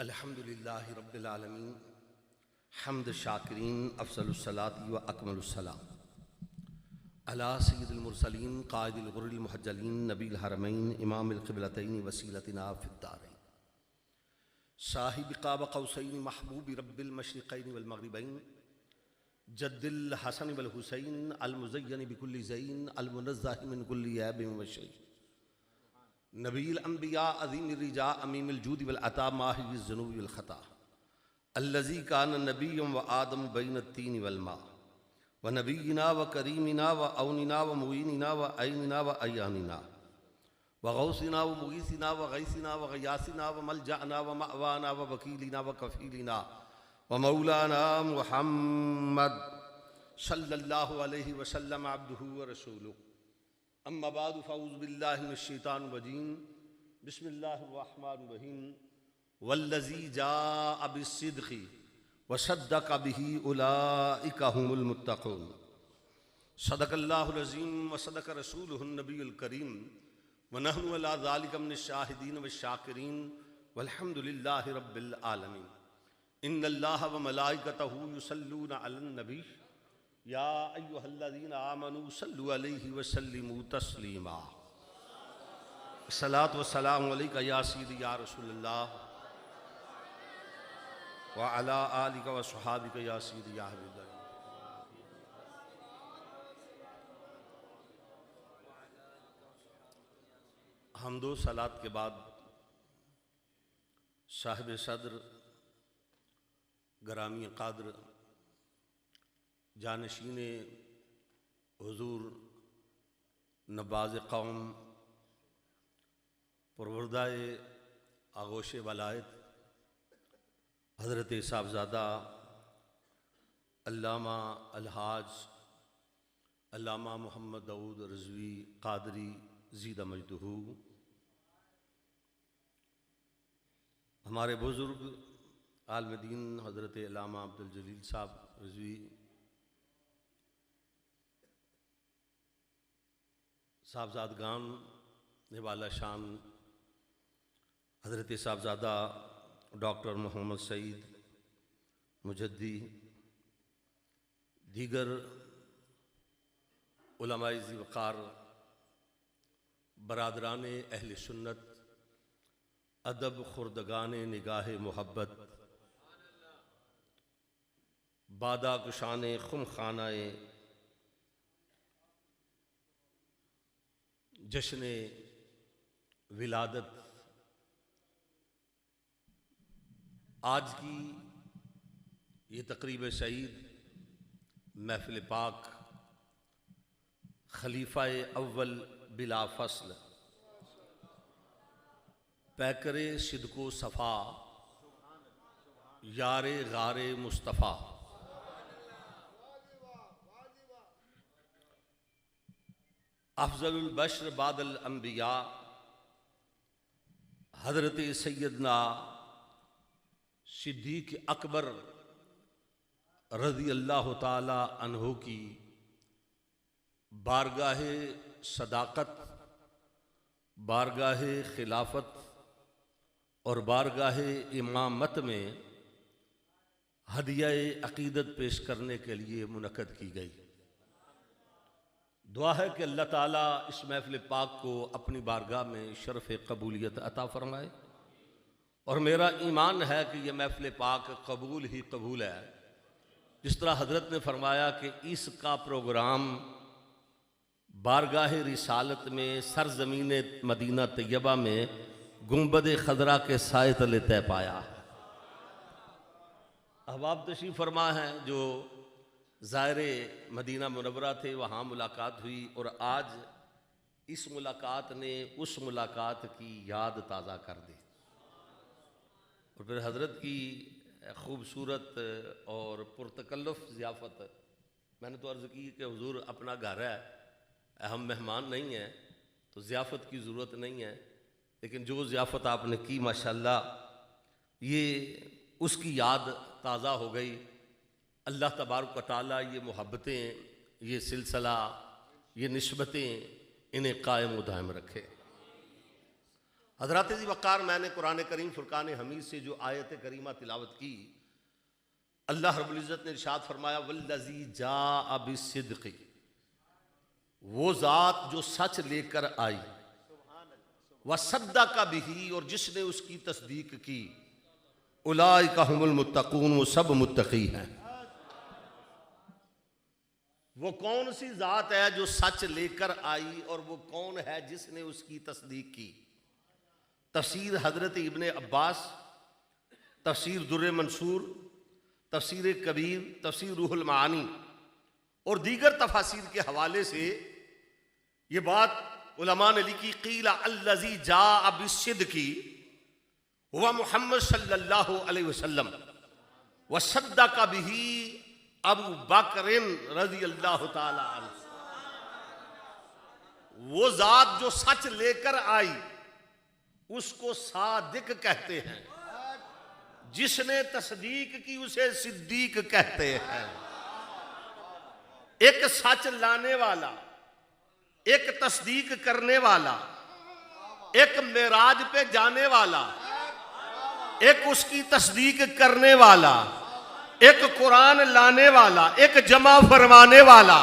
अल्हम्दुलिल्लाहि रब्बिल आलमीन हम्द शाकिरीन अफ़ज़लुस्सलाति व अकमलुस्सलाम अला सय्यिदिल मुरसलीन क़ाइदिल गुर्रिल मुहज्जलीन नबील हरमैन इमामिल क़िबलतैन वसीलतिना फ़िद्दारैन साहिब क़ाब क़ौसैन महबूबि रब्बिल मशरिक़ैन वल मग़रिबैन जद्दिल हसन वल हुसैन अल मुज़य्यन बिकुल्लि ज़ैन अल मुनज़्ज़ह मिन कुल्लि ऐबिन व शै नबील अंबिया अज़ीम रिजा अमीमिल जूद वल अता माहिज़ ज़ुनूब वल ख़ता अल्लज़ी कान नबिय्यम व आदम बैन तीन वल मा व नबीना व करीमिना व औनिना व मुईनिना व ऐनिना व अयानिना व गौसिना व मुगीसिना व गैसिना व गयासिना व मलजाना व मअवाना व वकीलिना व कफ़ीलिना व मौलाना मुहम्मद सल्लल्लाहु अलैहि वसल्लम अब्दुहु व रसूलुहु अम्मा बादु फ़अऊज़ु बिल्लाहि मिनश शैतानिर रजीम बिस्मिल्लाहिर रहमानिर रहीम वल्लज़ी जाअ बिस्सिद्क़ि व सद्दक़ बिही उलाइका हुमुल मुत्तक़ून सदक़ल्लाहुल अज़ीम व सदक़ रसूलुहुन नबियुल करीम व नहनु अला ज़ालिका मिनश शाहिदीन व शाकिरीन वल्हम्दुलिल्लाहि रब्बिल आलमीन इन्नल्लाहा व मलाइकतहु युसल्लूना अलन नबी या अय्युहल्लज़ीना आमनू सल्लु अलैहि व सल्लिमू तस्लीमा सलात व सलाम अलैका या सय्यदी या रसूलल्लाह व अला आलिका व सहाबिका या सय्यदी या हबीबल्लाह। हमदो सलात के बाद साहिब सद्र गरामी क़ादर जानशीन हुज़ूर नवाज़ कौम परवरदाए आगोश वलायत हज़रत साहबज़ादा अल्लामा अलहाज अल्लामा मोहम्मद दाऊद रज़वी क़ादरी ज़ीदा मजदहू, हमारे बुज़ुर्ग आलिम दीन हज़रत अल्लामा अब्दुल जलील साहब रज़वी, साहबज़ादगान निवाला शान हज़रत साहबज़ादा डॉक्टर मोहम्मद सईद मुजद्दी, दीगर उलमाए ज़िवक़ार, बरादरान अहल सुन्नत, अदब खुर्दगान निगाह मोहब्बत, बादा कुशान खुम खानाए जश्न विलादत, आज की ये तक़रीब सईद महफ़िल पाक खलीफ़ा अव्वल बिला फ़स्ल पैकरे सिद्को सफ़ा यारे गारे मुस्तफ़ा अफ़ज़लुल बशर बादल अंबिया हज़रत सैयदना सिद्दीक़ अकबर रज़ी अल्लाह ताला अन्हु की बारगाह सदाक़त, बारगाह खिलाफत और बारगाह इमामत में हदिया अक़ीदत पेश करने के लिए मुनक़द की गई। दुआ है कि अल्लाह ताला इस महफ़िल पाक को अपनी बारगाह में शरफ़ कबूलियत अता फ़रमाए और मेरा ईमान है कि यह महफ़िल पाक कबूल ही कबूल है। जिस तरह हज़रत ने फरमाया कि इसका प्रोग्राम बारगाह रिसालत में सरज़मीन मदीना तैयबा में गुंबद खज़रा के साए तले तय पाया। अहबाब तशरीफ़ फरमा हैं जो ज़ायरे मदीना मुनव्वरा थे, वहाँ मुलाकात हुई और आज इस मुलाकात ने उस मुलाकात की याद ताज़ा कर दी। और फिर हज़रत की खूबसूरत और पुरतकल्लुफ़ ज़ियाफ़त, मैंने तो अर्ज़ की कि हुज़ूर अपना घर है, हम मेहमान नहीं हैं तो ज़ियाफ़त की ज़रूरत नहीं है, लेकिन जो ज़ियाफ़त आपने की माशाअल्लाह ये उसकी याद ताज़ा हो गई। अल्लाह तबारक व तआला ये मोहब्बतें, ये सिलसिला, ये निस्बतें इन्हें कायम व दायम रखे। हज़रत जी वक़ार, मैंने कुरान करीम फुरकान हमीद से जो आयत करीमा तिलावत की, अल्लाह रब्बुल इज़्ज़त ने इरशाद फरमाया वल्लज़ी जाअ बिस्सिद्क़ि, वो ज़ात जो सच लेकर आई, वसद्दक़ बिही, और जिसने उसकी तस्दीक की, उलाइका हुमुल मुत्तक़ून, वो सब मुत्तक़ी हैं। वो कौन सी ज़ात है जो सच लेकर आई और वो कौन है जिसने उसकी तस्दीक की? तफसीर हज़रत इब्ने अब्बास, तफसीर दुर्र मंसूर, तफसीर कबीर, तफसीर रूहुल मानी और दीगर तफासीर के हवाले से ये बात उलमा ने लिखी। क़ीला अल्लज़ी जाअ बिस्सिद्क़ि हुवा मुहम्मद सल्लल्लाहु अलैहि वसल्लम व सद्दक़ बिही अबू बकर रज़ियल्लाहु ताला अन्हु। वो ज़ात जो सच लेकर आई उसको सादिक कहते हैं, जिसने तस्दीक की उसे सिद्दीक कहते हैं। एक सच लाने वाला, एक तस्दीक करने वाला, एक मेराज पे जाने वाला, एक उसकी तस्दीक करने वाला, एक कुरान लाने वाला, एक जमा फरमाने वाला।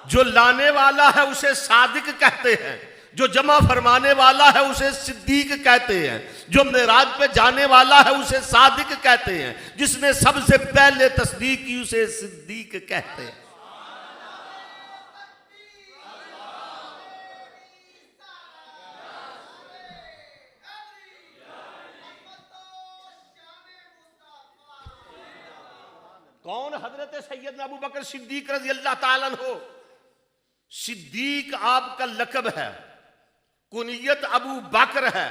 जो लाने वाला है उसे सादिक कहते हैं, जो जमा फरमाने वाला है उसे सिद्दीक कहते हैं, जो मेराज पे जाने वाला है उसे सादिक कहते हैं, जिसने सबसे पहले तस्दीक की उसे सिद्दीक कहते हैं। कौन? हजरत सैयदना अबू बकर सिद्दीक रज़ी अल्लाह ताला अन्हु। सिद्दीक आपका लकब है, कुनियत अबू बकर है।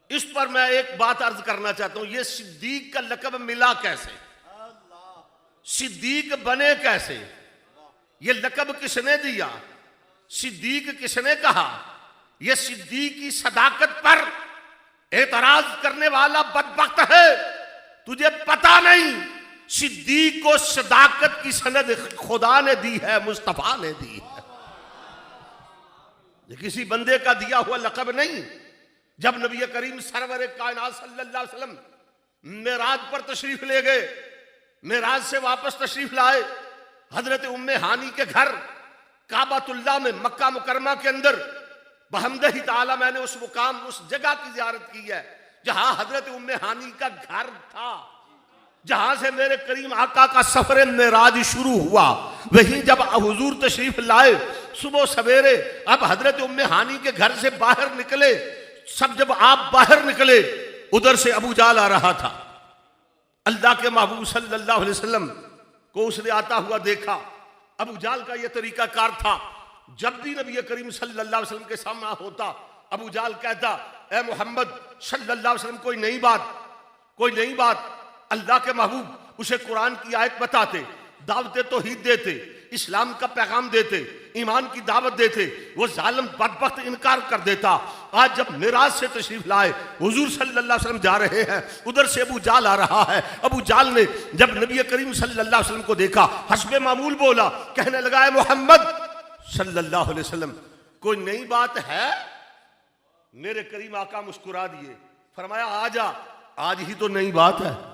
इस पर मैं एक बात अर्ज करना चाहता हूं, यह सिद्दीक का लकब मिला कैसे, सिद्दीक बने कैसे, यह लकब किसने दिया, सिद्दीक किसने कहा? यह सिद्दीक की सदाकत पर एतराज करने वाला बदबख्त है, तुझे पता नहीं। सिद्दीक को सदाकत की सनद खुदा ने दी है, मुस्तफा ने दी है, ये किसी बंदे का दिया हुआ लकब नहीं। जब नबी करीम सरवर कायनात सल्लल्लाहु अलैहि वसल्लम मेराज पर तशरीफ ले गए, मेराज से वापस तशरीफ लाए, हजरत उम्मे हानी के घर काबातुल्लाह में मक्का मुकरमा के अंदर बहमदही ताला मैंने उस मुकाम, उस जगह की ज़ियारत की है जहां हजरत उम्मे हानी का घर था, जहां से मेरे करीम आका का सफर मेराज शुरू हुआ। वहीं जब हुजूर तशरीफ लाए सुबह सवेरे, अब हजरत उम्मे हानी के घर से बाहर निकले, सब जब आप बाहर निकले उधर से अबू जाल आ रहा था। अल्लाह के महबूब सल्लल्लाहु अलैहि वसल्लम को उसने आता हुआ देखा। अबू जाल का यह तरीका कार था, जब भी नबी करीम सल्लल्लाहु अलैहि वसल्लम के सामना होता, अबू जाल कहता, ए मोहम्मद सल्लल्लाहु अलैहि वसल्लम कोई नई बात, कोई नई बात। अल्लाह के महबूब उसे कुरान की आयत बताते, दावते तौहीद देते, इस्लाम का पैगाम देते, ईमान की दावत देते, वो जालिम बदबख्त इनकार कर देता। आज जब मेराज से तशरीफ लाए, हुजूर सल्लल्लाहु अलैहि वसल्लम जा रहे हैं, उधर से अबू जाल आ रहा है। अबू जाल ने जब नबी करीम सल्लल्लाहु अलैहि वसल्लम को देखा, हस्बे मामूल बोला, कहने लगा, मोहम्मद सल्लल्लाहु अलैहि वसल्लम कोई नई बात है? मेरे करीम आका मुस्कुरा दिए, फरमाया आजा, आज ही तो नई बात है।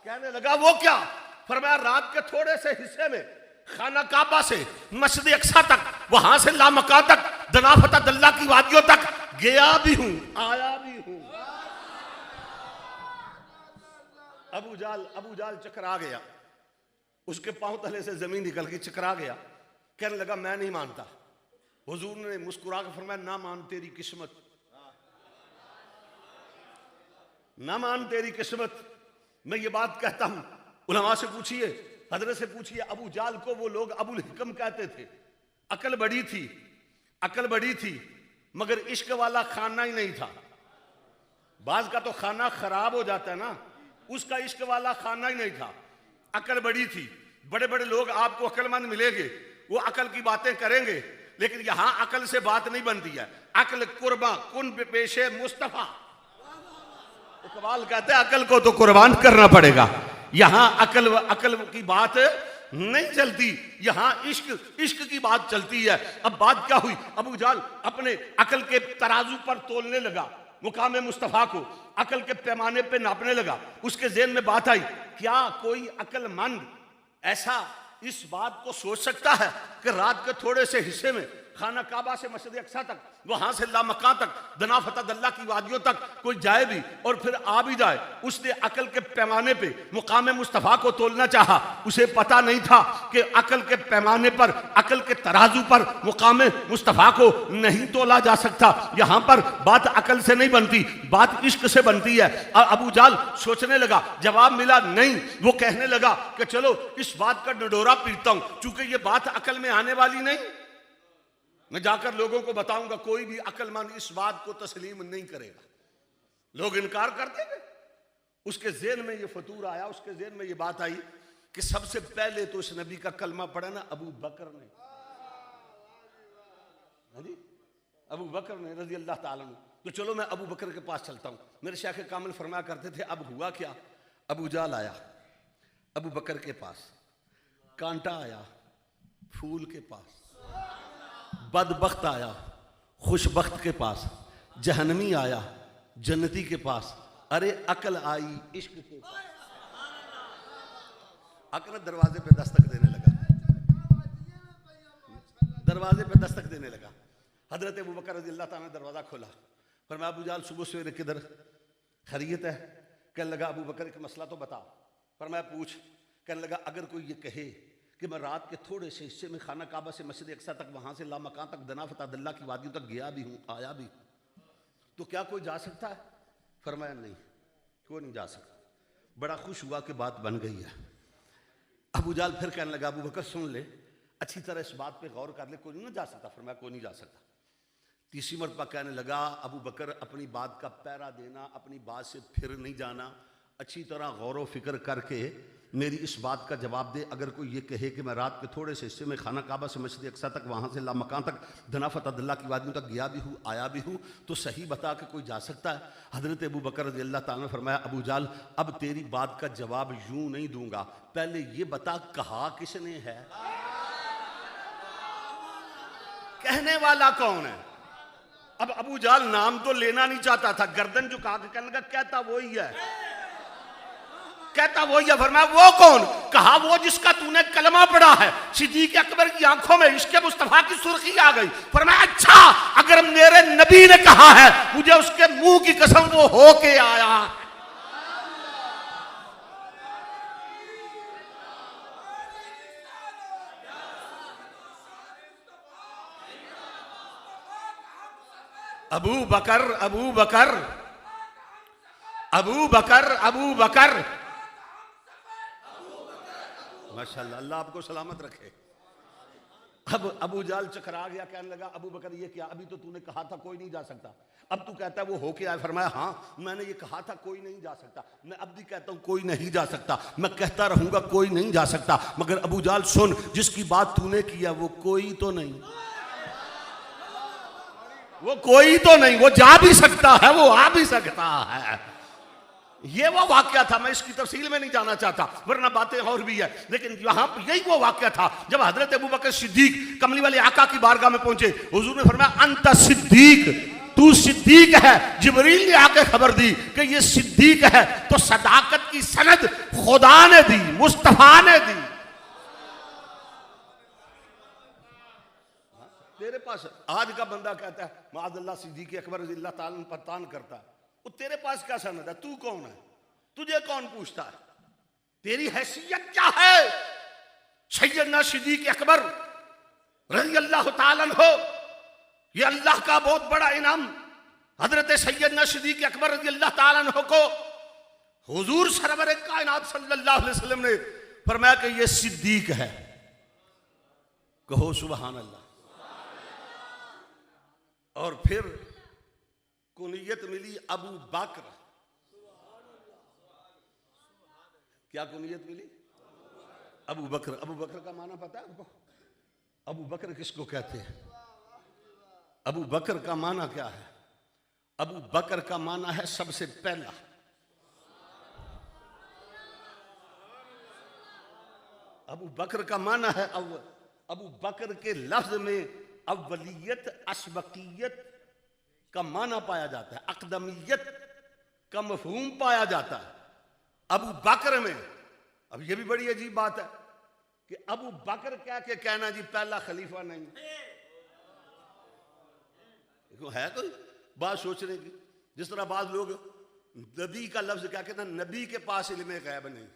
कहने लगा वो क्या? फरमाया रात के थोड़े से हिस्से में खाना काबा से मस्जिद अक्सा तक, वहां से लामका तक, दनाफता दल्ला की वादियों तक गया भी हूं, आया भी हूं। अबू जाल चकरा गया, उसके पांव तले से जमीन निकल के चकरा गया। कहने लगा मैं नहीं मानता। हुजूर ने मुस्कुरा कर फरमाया ना मान तेरी किस्मत, ना मान तेरी किस्मत। मैं ये बात कहता हूं, उलमा से पूछिए, हजरत से पूछिए, अबू जाल को वो लोग अबुल हिकम कहते थे। अकल बड़ी थी, अकल बड़ी थी, मगर इश्क वाला खाना ही नहीं था। बाज का तो खाना खराब हो जाता है ना, उसका इश्क वाला खाना ही नहीं था। अकल बड़ी थी, बड़े बड़े लोग आपको अकलमंद मिलेंगे, वो अकल की बातें करेंगे, लेकिन यहां अकल से बात नहीं बनती है। अकल कुर्बा कुन पेशे मुस्तफा, इकबाल कहते हैं अकल को तो कुर्बान करना पड़ेगा। यहां अकल की बात नहीं चलती, यहां इश्क इश्क की बात चलती है। अब बात क्या हुई, अबू जाल अपने अकल के तराजू पर तोलने लगा, मुकाम मुस्तफा को अकल के पैमाने पे नापने लगा। उसके ज़हन में बात आई, क्या कोई अक्लमंद ऐसा इस बात को सोच सकता है कि रात के थोड़े से हिस्से में खाना काबा से मस्जिद अक्सा तक, वहां से लामकां तक, दना फतदल्ला की वादियों तक कोई जाए भी और फिर आ भी जाए। उसने अकल के पैमाने पे मुकाम मुस्तफा को तोलना चाहा, उसे पता नहीं था कि अकल के पैमाने पर, अकल के तराजू पर मुकाम मुस्तफा को नहीं तोला जा सकता। यहां पर बात अकल से नहीं बनती, बात इश्क से बनती है। अबू जाल सोचने लगा, जवाब मिला नहीं। वो कहने लगा कि चलो इस बात का डडोरा पीटता हूं, चूंकि ये बात अकल में आने वाली नहीं, मैं जाकर लोगों को बताऊंगा, कोई भी अक्लमंद इस बात को तस्लीम नहीं करेगा, लोग इनकार कर देंगे। उसके ज़हन में ये फतूर आया, उसके ज़हन में ये बात आई कि सबसे पहले तो इस नबी का कलमा पढ़ा ना अबू बकर ने, अबू बकर ने रज़ी अल्लाह ताला अन्हु। तो चलो मैं अबू बकर के पास चलता हूं। मेरे शेख कामिल फरमाया करते थे, अब हुआ क्या, अबू जाल आया अबू बकर के पास, कांटा आया फूल के पास, बदबख्त आया खुशबख्त के पास, जहन्नमी आया जन्नती के पास, अरे अकल आई इश्क के पास। अकल दरवाजे पे दस्तक देने लगा, दरवाजे पे दस्तक देने लगा। हजरत अबू बकर रज़ी अल्लाह ताला ने दरवाजा खोला, फरमाया अबू जाल सुबह सवेरे किधर, खैरियत है? कहने लगा अबू बकर एक मसला तो बता। फरमाया पूछ। कहने लगा अगर कोई ये कहे कि मैं रात के थोड़े से हिस्से में खाना काबा से मस्जिद अक्सा तक, वहां से लामकां तक, दना फतदल्ला की वादियों तक गया भी हूं, आया भी, तो क्या कोई जा सकता है? फरमाया नहीं, कोई नहीं जा सकता। बड़ा खुश हुआ कि बात बन गई है। अबू जाल फिर कहने लगा अबू बकर सुन ले, अच्छी तरह इस बात पे गौर कर ले, कोई नहीं जा सकता। फरमाया कोई नहीं जा सकता। तीसरी मरतबा कहने लगा अबू बकर अपनी बात का पैरा देना, अपनी बात से फिर नहीं जाना, अच्छी तरह गौर व फिक्र करके मेरी इस बात का जवाब दे। अगर कोई ये कहे कि मैं रात के थोड़े से हिस्से में खाना काबा से मस्जिद अक्सा तक, वहाँ से लामकां तक, दना फतदल्ला की वादियों तक गया भी हूँ, आया भी हूँ, तो सही बता के कोई जा सकता है? हज़रत अबू बकर रज़ी अल्लाह ताला ने फरमाया अबू जाल अब तेरी बात का जवाब यूं नहीं दूंगा, पहले ये बता कहा किसने है, कहने वाला कौन है? अब अबू जाल नाम तो लेना नहीं चाहता था, गर्दन झुका के कहने लगा कहता वही है, कहता वही है। फरमाया वो कौन? कहा वो जिसका तूने कलमा पढ़ा है। सिद्दीक अकबर की आंखों में इश्क़ मुस्तफा की सुर्खी आ गई। फरमाया अच्छा, अगर मेरे नबी ने कहा है, मुझे उसके मुंह की कसम वो होके आया। अबू बकर अबू बकर अबू बकर अबू बकर, माशाअल्लाह, अल्लाह आपको सलामत रखे। अब अबू जाल चकरा गया, कहने लगा अबू बकर ये क्या, अभी तो तूने कहा था कोई नहीं जा सकता, अब तू कहता है वो होके आया। फरमाया हाँ मैंने ये कहा था कोई नहीं जा सकता, मैं अब भी कहता हूँ कोई नहीं जा सकता, मैं कहता रहूंगा कोई नहीं जा सकता, मगर अबू जाल सुन, जिसकी बात तूने किया वो कोई तो नहीं, वो कोई तो नहीं, वो जा भी सकता है, वो आ भी सकता है। ये वो वाकया था, मैं इसकी तफसील में नहीं जाना चाहता वरना बातें और भी है, लेकिन यहां यही वो वाकया था जब हजरत अबू बकर सिद्दीक कमली वाले आका की बारगाह में पहुंचे। हुजूर ने फरमाया अंत सिद्दीक, तू सिद्दीक है। जिब्रील ने आके खबर दी कि ये सिद्दीक है, तो सदाकत की सनद खुदा ने दी, मुस्तफा ने दी। तेरे पास आज का बंदा कहता है माअज़ल्लाह सिद्दीक अकबर रज़ी अल्लाह ताला पर तान करता है, वो तेरे पास क्या सनद है? तू कौन है? तुझे कौन पूछता है? तेरी हैसियत क्या है? सैयदना सिद्दीक अकबर रज़ी अल्लाह ताला अन्हु, ये अल्लाह का बहुत बड़ा इनाम हजरत सैयदना सिद्दीक अकबर रज़ी अल्लाह ताला अन्हु को हुजूर सरवर कायनात सल्लल्लाहु अलैहि वसल्लम ने फरमाया कि ये सिद्दीक है। कहो सुभान अल्लाह। और फिर कुनियत मिली अबू बकर। क्या कुनियत मिली? अबू बकर। अबू बकर का माना पता है आपको? अबू बकर किसको कहते हैं? अबू बकर का माना क्या है? अबू बकर का माना है सबसे पहला। अबू बकर का माना है अव्वल। अबू बकर के लफ्ज में अव्वलियत, असबकियत का माना पाया जाता है, अकदमियत का मफहूम पाया जाता है अबू बकर में। अब यह भी बड़ी अजीब बात है कि अबू बकर क्या के कहना जी पहला खलीफा नहीं है। कोई बात सोचने की, जिस तरह बाद लोग नबी का लफ्ज क्या कहते हैं, नबी के पास इल्म गैब नहीं।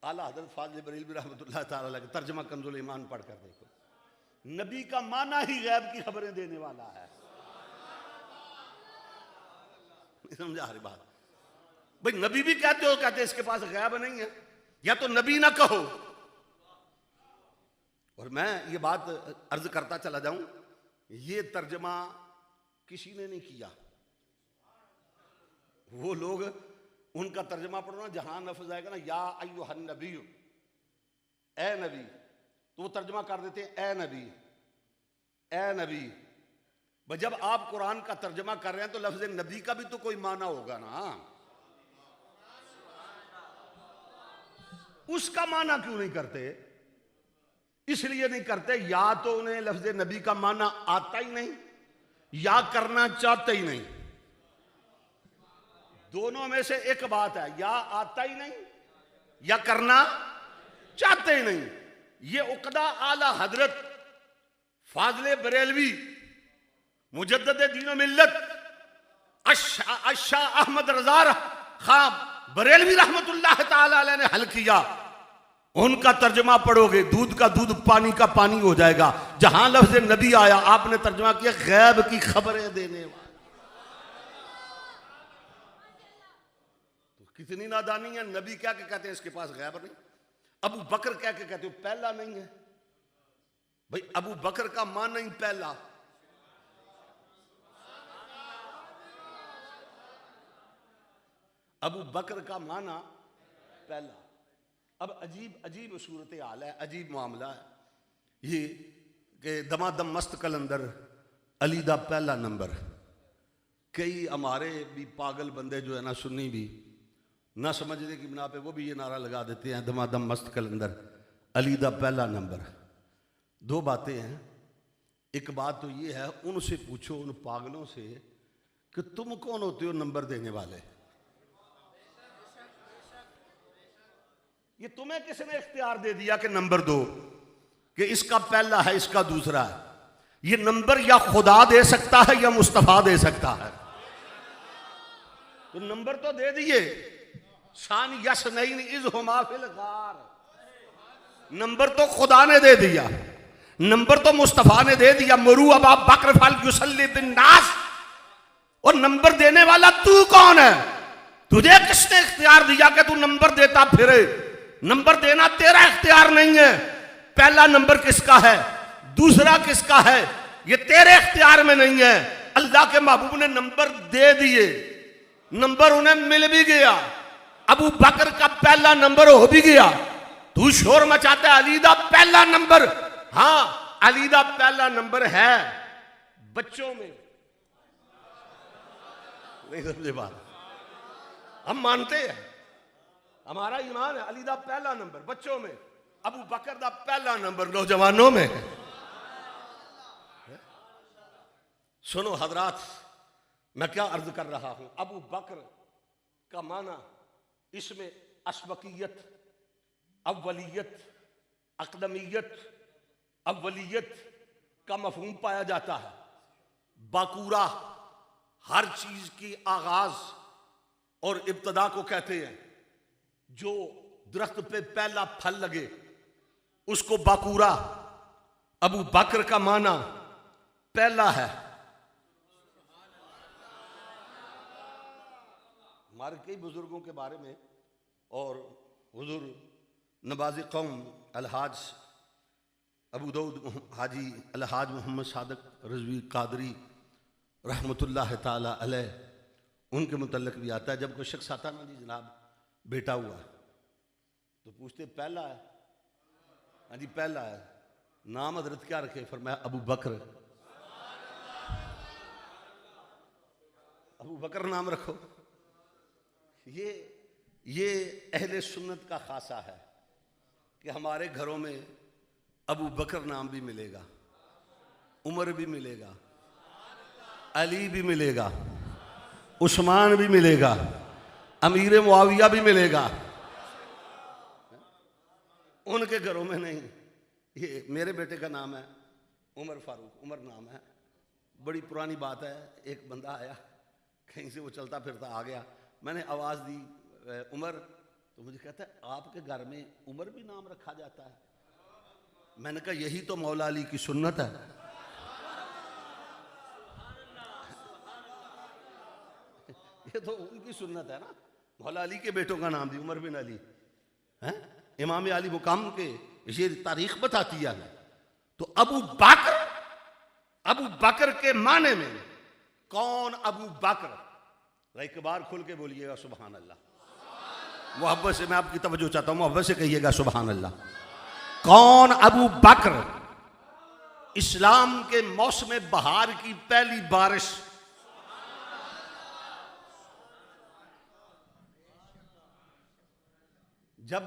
आला हज़रत फाज़िल बरेलवी रहमतुल्लाह ताला अलैह तर्जुमा कंज़ुल ईमान पढ़ कर देखो, नबी का माना ही गैब की खबरें देने वाला है। समझा हर बात भाई, नबी भी कहते हो, कहते इसके पास गैब नहीं है, या तो नबी ना कहो। और मैं ये बात अर्ज करता चला जाऊं, ये तर्जमा किसी ने नहीं किया। वो लोग उनका तर्जमा पढ़ो ना, जहां लफ्ज आएगा ना या अय्युहन नबी, ए नबी, तो वो तर्जमा कर देते हैं ए नबी, ए नबी। भाई जब आप कुरान का तर्जमा कर रहे हैं तो लफ्ज नबी का भी तो कोई माना होगा ना, उसका माना क्यों नहीं करते? इसलिए नहीं करते या तो उन्हें लफ्ज नबी का माना आता ही नहीं, या करना चाहते ही नहीं। दोनों में से एक बात है, या आता ही नहीं या करना चाहते ही नहीं। ये उकदा आला हजरत फाज़िल बरेलवी मुजद्दिद दीन मिल्लत अशाह अहमद रज़ा खां बरेलवी रहमतुल्लाह ताला अलैह ने हल किया। उनका तर्जमा पढ़ोगे दूध का दूध पानी का पानी हो जाएगा। जहां लफ्ज नबी आया आपने तर्जमा किया गैब की खबरें देने वाला। तो कितनी नादानी है। नबी क्या के कहते हैं इसके पास गैब नहीं, अबू बकर क्या के कहते हो पहला नहीं है। भाई अबू बकर का मान नहीं पहला, अबू बकर का माना पहला। अब अजीब अजीब सूरत हाल है, अजीब मामला है ये कि दमादम मस्त कलंदर अली दा पहला नंबर। कई हमारे भी पागल बंदे जो है ना, सुन्नी भी ना समझने की बिना पे वो भी ये नारा लगा देते हैं दमादम मस्त कलंदर अली दा पहला नंबर। दो बातें हैं, एक बात तो ये है उनसे पूछो उन पागलों से कि तुम कौन होते हो नंबर देने वाले। ये तुम्हें किसने इख्तियार दे दिया कि नंबर दो, कि इसका पहला है इसका दूसरा है। ये नंबर या खुदा दे सकता है या मुस्तफा दे सकता है। तो नंबर तो दे दिए, शान यस नहीं इज हुमा फिल गार। नंबर तो खुदा ने दे दिया, नंबर तो मुस्तफा ने दे दिया। मरू अबा बकर फल युसल्ली बिन नास। और नंबर देने वाला तू कौन है? तुझे किसने इख्तियार दिया कि तू नंबर देता फिरे? नंबर देना तेरा इख्तियार नहीं है। पहला नंबर किसका है, दूसरा किसका है, ये तेरे इख्तियार में नहीं है। अल्लाह के महबूब ने नंबर दे दिए, नंबर उन्हें मिल भी गया। अबू बकर का पहला नंबर हो भी गया। तू शोर मचाता है अली दा पहला नंबर। हाँ अली दा पहला नंबर है बच्चों में। नहीं समझे बात? हम मानते हैं, हमारा ईमान है अली दा पहला नंबर बच्चों में, अबू बकर दा पहला नंबर नौजवानों में। सुनो हजरात, मैं क्या अर्ज कर रहा हूं। अबू बकर का माना इसमें असबकियत, अव्वलियत, अकदमियत, अव्वलियत का मफहूम पाया जाता है। बाकूरा हर चीज की आगाज और इब्तदा को कहते हैं। जो दरख्त पे पहला फल लगे उसको बाकूरा। अबू बकर का माना पहला है। हमारे कई बुजुर्गों के बारे में और हुजूर नवाज़ कौम अलहाज अबू दाऊद हाजी अलहाज मोहम्मद सादक रज़वी कादरी रहमतुल्लाह ताला अलैह उनके मुतल्लिक़ भी आता है। जब कोई शख्स आता ना जी जनाब बेटा हुआ तो पूछते पहला है? हाँ जी पहला है। नाम हजरत क्या रखे? फरमाया अबू बकर। अबू बकर नाम रखो। ये अहले सुन्नत का खासा है कि हमारे घरों में अबू बकर नाम भी मिलेगा, उमर भी मिलेगा, अली भी मिलेगा, उस्मान भी मिलेगा, अमीर मुआविया भी मिलेगा। उनके घरों में नहीं। ये मेरे बेटे का नाम है उमर फारूक, उमर नाम है। बड़ी पुरानी बात है, एक बंदा आया कहीं से, वो चलता फिरता आ गया, मैंने आवाज़ दी उमर, तो मुझे कहता है आपके घर में उमर भी नाम रखा जाता है? मैंने कहा यही तो मौला अली की सुन्नत है। ये तो उनकी सुन्नत है ना, मौला अली के बेटों का नाम भी उमर बिन अली है। इमाम अली मुकाम के ये तारीख बताती है। तो अबू बकर के माने में कौन अबू बकर, एक बार खुल के बोलिएगा सुभान अल्लाह। मोहब्बत से मैं आपकी तवज्जो चाहता हूं, मोहब्बत से कहिएगा सुभान अल्लाह। कौन अबू बकर? इस्लाम के मौसम बहार की पहली बारिश, जब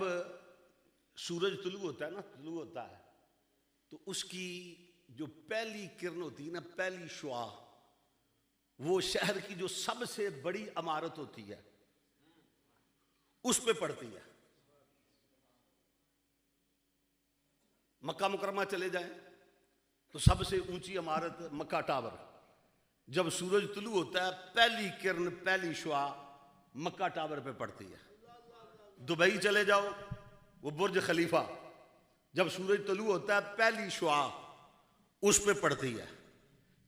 सूरज तुलू होता है ना, तुलू होता है तो उसकी जो पहली किरण होती है ना, पहली शुआ, वो शहर की जो सबसे बड़ी इमारत होती है उस पे पड़ती है। मक्का मुकरमा चले जाएं तो सबसे ऊंची इमारत मक्का टावर, जब सूरज तुलू होता है पहली किरण, पहली शुआ मक्का टावर पे पड़ती है। दुबई चले जाओ, वो बुर्ज खलीफा, जब सूरज तुलू होता है पहली शुआ उस पे पड़ती है।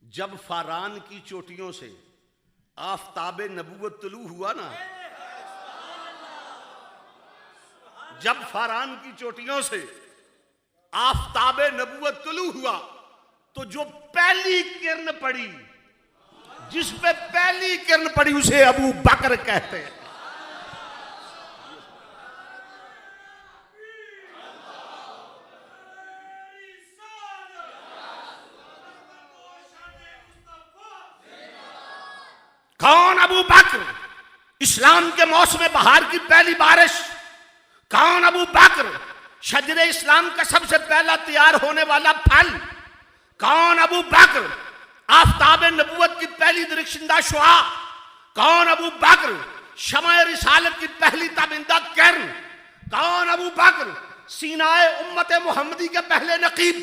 जब फारान की चोटियों से आफताब नबूवत तुलू हुआ ना, जब फारान की चोटियों से आफताब नबूवत तुलू हुआ तो जो पहली किरण पड़ी, जिस पे पहली किरण पड़ी, उसे अबू बकर कहते हैं। कौन अबू बकर? इस्लाम के मौसम बहार की पहली बारिश। कौन अबू बकर? शजरे इस्लाम का सबसे पहला तैयार होने वाला फल। कौन अबू बकर? आफताब नबूवत की पहली दरिक्शिंदा शुआ। कौन अबू बकर? शमाए रिसालत की पहली ताबिंदा किरण। कौन अबू बकर? सीनाए उम्मत मोहम्मदी के पहले नकीब,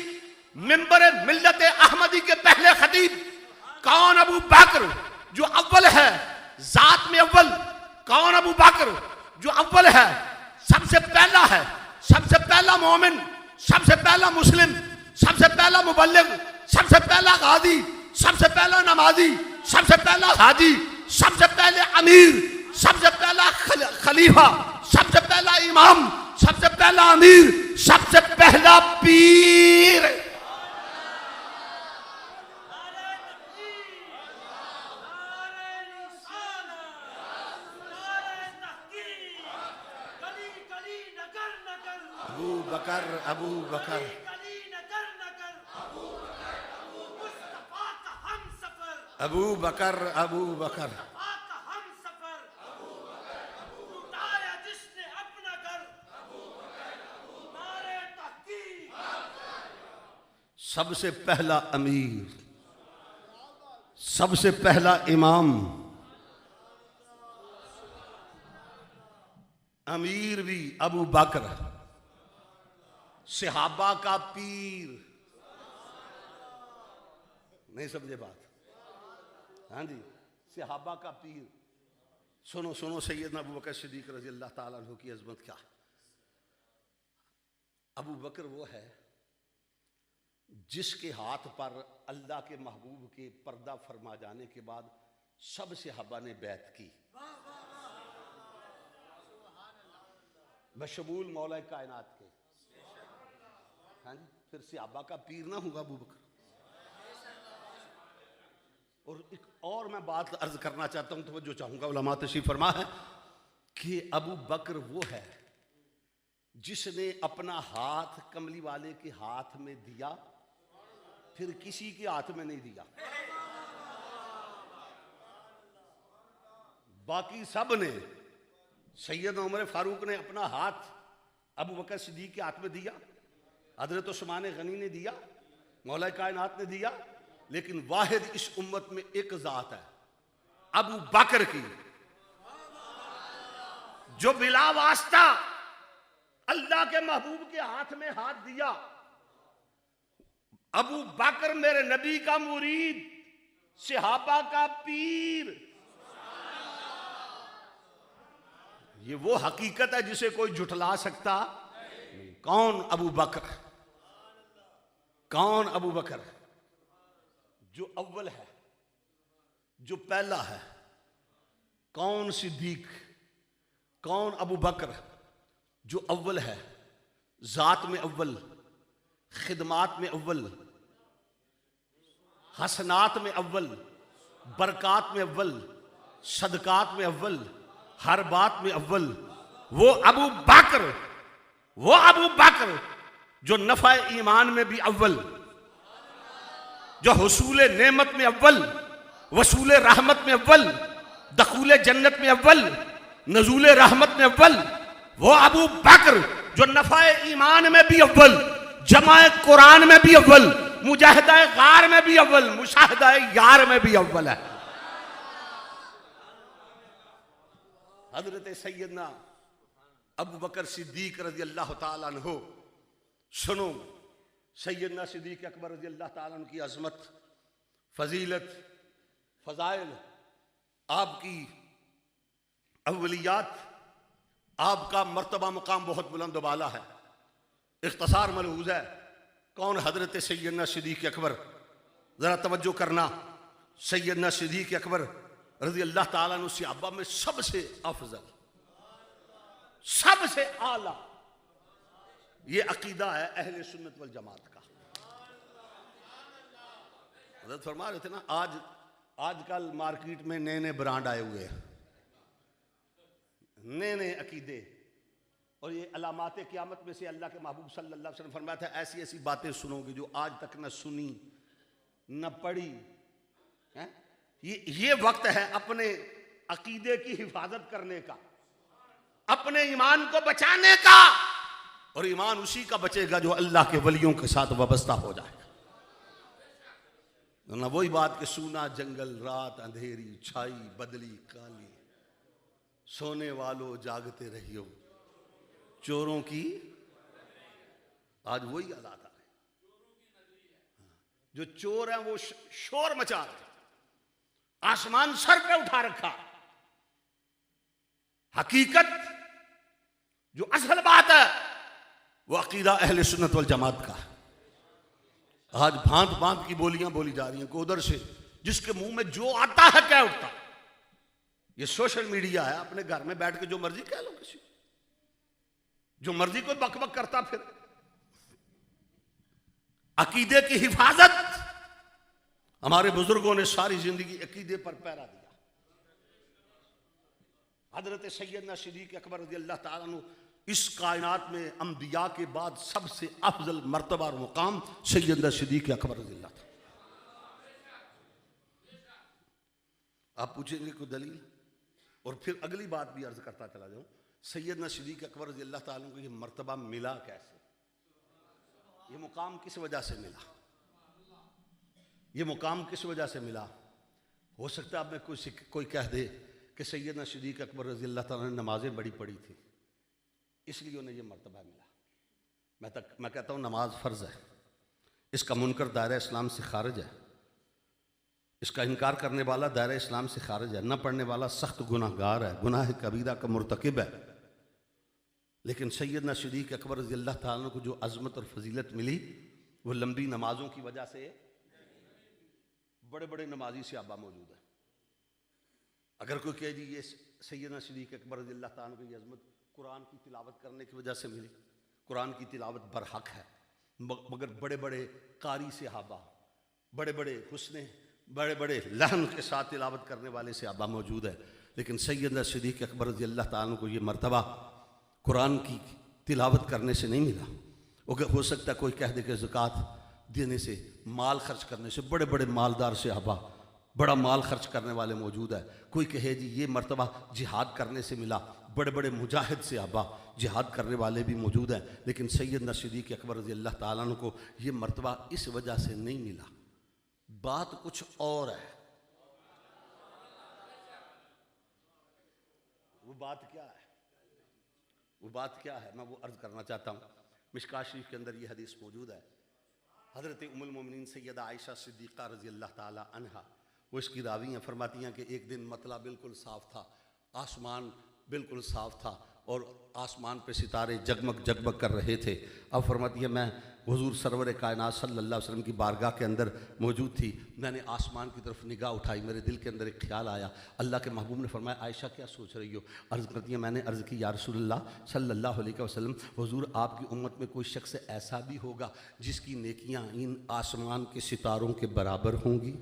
मिंबर मिल्लत अहमदी के पहले खतीब। कौन अबू बकर? जो अव्वल है, जात में अव्वल। कौन अबू बकर? जो अव्वल है, सबसे पहला है, सबसे पहला मोमिन, सबसे पहला मुस्लिम, सबसे पहला मुबल्लिग, सबसे पहला गादी, सबसे पहला नमाजी, सबसे पहला हाजी, सबसे पहले अमीर, सबसे पहला खलीफा, सबसे पहला इमाम, सबसे पहला अमीर, सबसे पहला पीर। अबू बकर, अबू बकर, अबू बकर, अबू बकर, सबसे पहला अमीर, सबसे पहला इमाम, अमीर भी अबू बकर, सहाबा का पीर। नहीं समझे बात? हाँ जी, सहाबा का पीर। सुनो सुनो, सैयदना अबू बकर सिद्दीक रज़ी अल्लाह ताला अन्हु की अज़मत क्या। अबू बकर वो है जिसके हाथ पर अल्लाह के महबूब के पर्दा फरमा जाने के बाद सब सहाबा ने बैत की, बशमूल मौला कायनात के। हाँ जी, फिर सहाबा का पीर ना होगा अबू बकर। और एक और मैं बात अर्ज करना चाहता हूं, तो जो चाहूंगा उलमा तशरीफ फरमा है कि अबू बकर वो है जिसने अपना हाथ कमली वाले के हाथ में दिया, फिर किसी के हाथ में नहीं दिया। बाकी सब ने, सैयद उमर फारूक ने अपना हाथ अबू बकर सिद्दीक के हाथ में दिया, हजरत उस्मान गनी ने दिया, मौला कायनात ने दिया, लेकिन वाहिद इस उम्मत में एक जात है अबू बकर की, जो बिला वास्ता अल्लाह के महबूब के हाथ में हाथ दिया। अबू बकर मेरे नबी का मुरीद, सहाबा का पीर। ये वो हकीकत है जिसे कोई झुठला सकता नहीं। कौन अबू बकर? कौन अबू बकर? जो अव्वल है, जो पहला है। कौन सिद्दीक? कौन अबू बकर? जो अव्वल है, जात में अव्वल, खिदमात में अव्वल, हसनात में अव्वल, बरकात में अव्वल, सदकात में अव्वल, हर बात में अव्वल। वो अबू बकर, वो अबू बकर जो नफा ईमान में भी अव्वल, जो हुसूल नेमत में अव्वल, वसूल रहमत में अव्वल, दखूल जन्नत में अव्वल, नजूल रहमत में अव्वल। वो अबू बकर जो नफा ईमान में भी अव्वल, जमाए कुरान में भी अव्वल, मुजाहिदा गार में भी अव्वल, मुशाहिदा यार में भी अव्वल है। हजरत सैयदना अबू बकर सिद्दीक रजी अल्लाह ताला अन्हु। सुनो, सैयदना सिद्दीक अकबर रजी अल्लाह ताला अन्हु की अजमत, फजीलत, फजाइल, आपकी अव्वलियात, आपका मर्तबा मुकाम बहुत बुलंद वाला है। इख्तिसार मलहूज है। कौन? हजरत सैयदना सिद्दीक अकबर। जरा तवज्जो करना, सैयदना सिद्दीक अकबर रज़ी अल्लाह ताला अन्हु सहाबा में सबसे अफजल, सबसे आला। ये अकीदा है अहले सुन्नत वल जमात का। हज़रत फरमा रहे थे ना, आजकल मार्केट में नए नए ब्रांड आए हुए हैं, नए नए अकीदे, और ये अलामात क़यामत में से अल्लाह के महबूब सल्लल्लाहु अलैहि वसल्लम फरमाया था, ऐसी ऐसी बातें सुनोगे जो आज तक न सुनी न पढ़ी है। ये वक्त है अपने अकीदे की हिफाजत करने का, अपने ईमान को बचाने का, और ईमान उसी का बचेगा जो अल्लाह के वलियों के साथ वाबस्ता हो जाएगा। ना वही बात कि सूना जंगल, रात अंधेरी, छाई बदली काली, सोने वालों जागते रहियो, चोरों की। आज वही हालात आ रहे। जो चोर हैं वो शोर मचा रहे, आसमान सर पे उठा रखा। हकीकत जो असल बात है वो अकीदा अहले सुन्नत वल जमात का है। आज भांत भांत की बोलियां बोली जा रही हैं, को उधर से जिसके मुंह में जो आता है क्या उठता। ये सोशल मीडिया है, अपने घर में बैठ के जो मर्जी कह लो, किसी जो मर्जी कोई बकबक करता फिर। अकीदे की हिफाजत हमारे बुजुर्गों ने सारी जिंदगी अकीदे पर पहरा दिया। हजरत सैयदना सिद्दीक अकबर रज़ी अल्लाह ताला अन्हु, इस कायनात में अंबिया के बाद सबसे अफजल मर्तबा और मुकाम सैयदना सिद्दीक अकबर रज़ी अल्लाह ताला। आप पूछेंगे कोई दलील, और फिर अगली बात भी अर्ज करता चला जाऊं, सैयदना सिद्दीक अकबर रज़ी अल्लाह ताला अन्हु को ये मर्तबा मिला कैसे? ये मुकाम किस वजह से मिला? ये मुकाम किस वजह से मिला? हो सकता है अब मैं कोई कह दे कि सैयदना सिद्दीक अकबर रज़ी अल्लाह ताला ने नमाजें बड़ी पढ़ी थी इसलिए उन्हें ये मर्तबा मिला। मैं कहता हूँ नमाज फ़र्ज़ है, इसका मुनकर दायरा इस्लाम से खारिज है, इसका इनकार करने वाला दायरा इस्लाम से खारिज है, न पढ़ने वाला सख्त गुनाहगार है, गुनाह कबीरा का मुर्तकिब है। लेकिन सैयदना सिद्दीक अकबर रज़ी अल्लाह ताला को जो अज़मत और फजीलत मिली वो लंबी नमाजों की वजह से। बड़े बड़े नमाजी सहाबा मौजूद है। अगर कोई कहे जी ये सैयदना सिद्दीक अकबर रज़ी अल्लाह ताला को ये अज़मत कुरान की तिलावत करने की वजह से मिली, कुरान की तिलावत बरहक है, मगर बड़े बड़े कारी सहाबा, बड़े बड़े हुस्ने, बड़े बड़े लहन के साथ तिलावत करने वाले सहाबा मौजूद है। लेकिन सैयदना सिद्दीक अकबर रज़ी अल्लाह ताला को ये मर्तबा कुरान की तिलावत करने से नहीं मिला। हो सकता है कोई कह दे कि ज़कात देने से, माल खर्च करने से, बड़े बड़े मालदार सहाबा, बड़ा माल खर्च करने वाले मौजूद है। कोई कहे जी ये मर्तबा जिहाद करने से मिला, बड़े बड़े मुजाहिद से अब्बा जिहाद करने वाले भी मौजूद हैं, लेकिन सैयदना सिद्दीक़ अकबर रज़ी अल्लाह ताला अन्हु को ये मर्तबा इस वजह से नहीं मिला। बात कुछ और है। वो बात क्या है? वो बात क्या है मैं वो अर्ज करना चाहता हूँ। मिशकात शरीफ के अंदर ये हदीस मौजूद है। हज़रत उम्मुल मोमिनीन सैयदा आयशा सिद्दीक़ा रज़ी अल्लाह ताला अन्हा वो इसकी रावी हैं, फरमाती हैं कि एक दिन मतला बिल्कुल साफ़ था, आसमान बिल्कुल साफ़ था और आसमान पे सितारे जगमग जगमग कर रहे थे। अब फरमाती है मैं हुजूर सरवर कायनात सल्लल्लाहु अलैहि वसल्लम की बारगाह के अंदर मौजूद थी। मैंने आसमान की तरफ निगाह उठाई, मेरे दिल के अंदर एक ख्याल आया। अल्लाह के महबूब ने फरमाया आयशा क्या सोच रही हो? अर्ज़ करती है मैंने अर्ज़ की या रसूलल्लाह सल्लल्लाहु अलैहि वसल्लम, हुजूर आपकी उम्मत में कोई शख्स ऐसा भी होगा जिसकी नेकियां इन आसमान के सितारों के बराबर होंगी?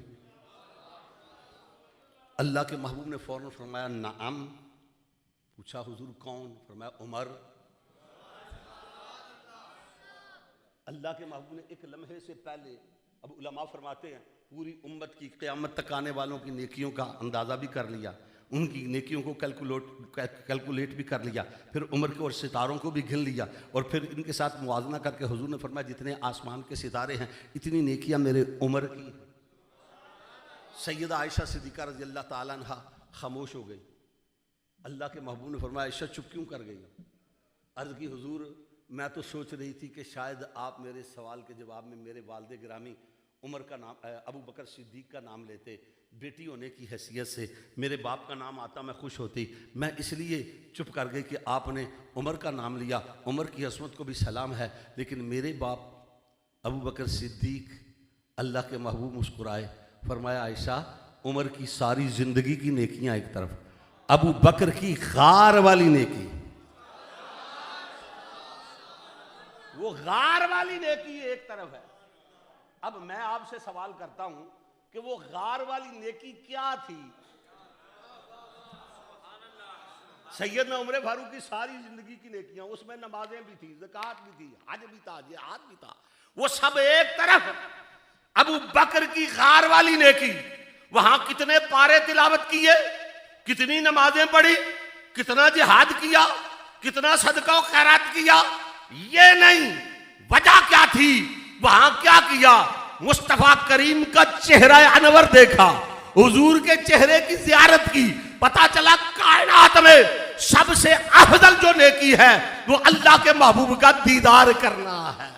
अल्लाह के महबूब ने फ़ौरन फरमाया नाम। पूछा हुजूर कौन? फरमाया उमर। अल्लाह के महबूब ने एक लम्हे से पहले, अब उलमा फरमाते हैं पूरी उम्मत की क़यामत तक आने वालों की नेकियों का अंदाज़ा भी कर लिया, उनकी नेकियों को कैलकुलेट भी कर लिया, फिर उम्र के और सितारों को भी गिन लिया और फिर इनके साथ मुआजना करके हुजूर ने फरमाया जितने आसमान के सितारे हैं इतनी नेकियां मेरे उमर की। सैयदा आयशा सिद्दीक़ा रज़ी अल्लाह ताला अन्हा खामोश हो गई। अल्लाह के महबूब ने फरमाया आयशा चुप क्यों कर गई? अर्ज़ की हुजूर मैं तो सोच रही थी कि शायद आप मेरे सवाल के जवाब में मेरे वालिद गिरामी उमर का नाम, अबू बकर सिद्दीक़ का नाम लेते, बेटी होने की हैसियत से मेरे बाप का नाम आता मैं खुश होती। मैं इसलिए चुप कर गई कि आपने उमर का नाम लिया। उमर की असमत को भी सलाम है, लेकिन मेरे बाप अबू बकर सिद्दीक़। अल्लाह के महबूब मुस्कुराए, फरमाया आयशा उमर की सारी ज़िंदगी की नेकियां एक तरफ, अबू बकर की गार वाली नेकी, वो गार वाली नेकी एक तरफ है। अब मैं आपसे सवाल करता हूं कि वो गार वाली नेकी क्या थी? सैयदना उमर फारूक की सारी जिंदगी की नेकियां, उसमें नमाजें भी थी, ज़कात भी थी, हज भी था, जिहाद भी था, वो सब एक तरफ। अबू बकर की गार वाली नेकी, वहां कितने पारे तिलावत किए, कितनी नमाजें पढ़ी, कितना जिहाद किया, कितना सदका और खैरात किया, ये नहीं, वजह क्या थी, वहां क्या किया? मुस्तफा करीम का चेहरा अनवर देखा, हुजूर के चेहरे की ज़ियारत की, पता चला कायनात में सबसे अफजल जो नेकी है वो अल्लाह के महबूब का दीदार करना है।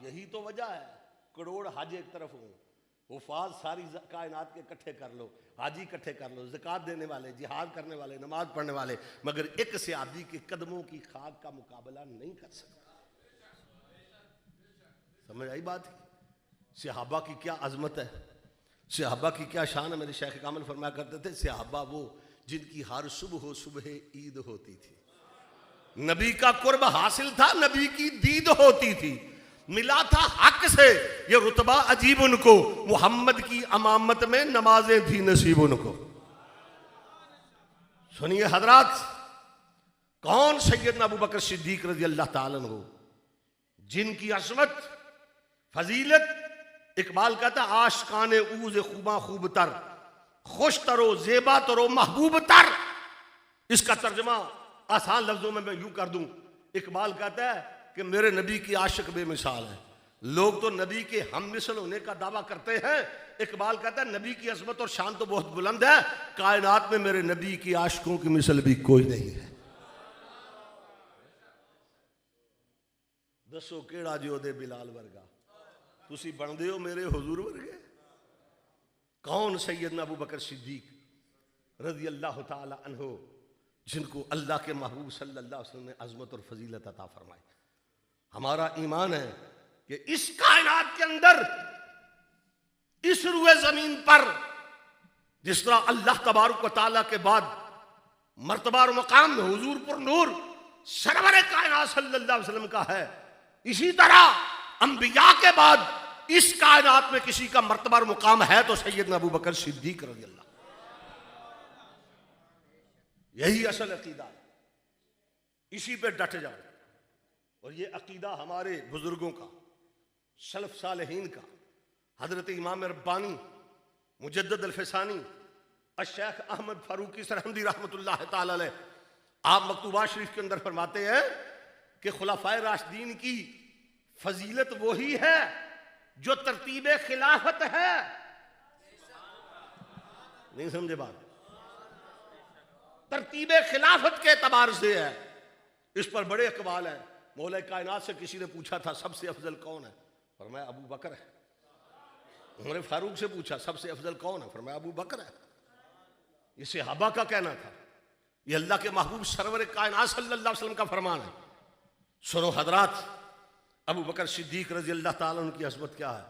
यही तो वजह है, करोड़ हज एक तरफ हो, हुफाज सारी कायनात के इकट्ठे कर लो, हाजी इकट्ठे कर लो, ज़कात देने वाले, जिहाद करने वाले, नमाज पढ़ने वाले, मगर एक सहाबी के कदमों की खाक का मुकाबला नहीं कर सकता। समझ आई बात? सहाबा की क्या अजमत है, सहाबा की क्या शान है। मेरे शेख कामिल फरमाया करते थे सहाबा वो जिनकी हर सुबह सुबह ईद होती थी, नबी का कुर्ब हासिल था, नबी की दीद होती थी, मिला था हक से ये रुतबा अजीब उनको, मोहम्मद की अमामत में नमाजें थी नसीब उनको। सुनिए हजरात, कौन सैयदना अबू बकर सिद्दीक रज़ी अल्लाह ताला अन्हु, जिनकी असमत फजीलत, इकबाल कहता आशिकाने ऊज़ खूबा खूब तर, खुश तरो जेबा तरो महबूब तर। इसका तर्जमा आसान लफ्जों में मैं यूं कर दूं, इकबाल कहता है कि मेरे नबी की आशिक बेमिसाल है। लोग तो नबी के हम मिसल होने का दावा करते हैं, इकबाल कहता है नबी की अजमत और शान तो बहुत बुलंद है, कायनात में मेरे नबी की आशिकों की मिसल भी कोई नहीं है। दसो केड़ा जो दे बिलाल वर्गा, तुसी बनदे हो मेरे हुजूर वर्गे। कौन सैयदना अबू बकर सिद्दीक रज़ी अल्लाह ताला अन्हु, जिनको अल्लाह के महबूब सल्लल्लाहु अलैहि वसल्लम ने अजमत और फजीलत अता फरमाई। हमारा ईमान है कि इस कायनात के अंदर, इस रुए जमीन पर, जिस तरह अल्लाह तबारक व तआला के बाद मर्तबा और मकाम में हुजूर पर नूर सरवर कायनात सल्लल्लाहु अलैहि वसल्लम का है, इसी तरह अंबिया के बाद इस कायनात में किसी का मर्तबा और मुकाम है तो सैयदना अबू बकर सिद्दीक रज़ी अल्लाह। यही असल अकीदा है, इसी पे डट जाओ। और ये अकीदा हमारे बुजुर्गों का, सलफ सालेहीन का, हजरत इमाम रब्बानी मुजद्दिद अल-फ़सानी शेख अहमद फारूकी सरहंदी रहमतुल्लाह ताला अलैह, आप मकतूबा शरीफ के अंदर फरमाते हैं कि खुलाफाए राशिदीन की फजीलत वही है जो तरतीब खिलाफत है। नहीं समझे बात? तरतीब खिलाफत के एतबार से है। इस पर बड़े अकवाल हैं। मौला कायनात से किसी ने पूछा था सबसे अफजल कौन है, फरमाया अबू बकर है। उमर फारूक से पूछा सबसे अफजल कौन है, फरमाया अबू बकर है। ये सहाबा का कहना था, ये अल्लाह के महबूब सरवर कायनात सल्लल्लाहु अलैहि वसल्लम का फरमान है। सुनो हजरात, अबू बकर सिद्दीक रजी अल्लाह ताला उनकी अज़मत क्या है,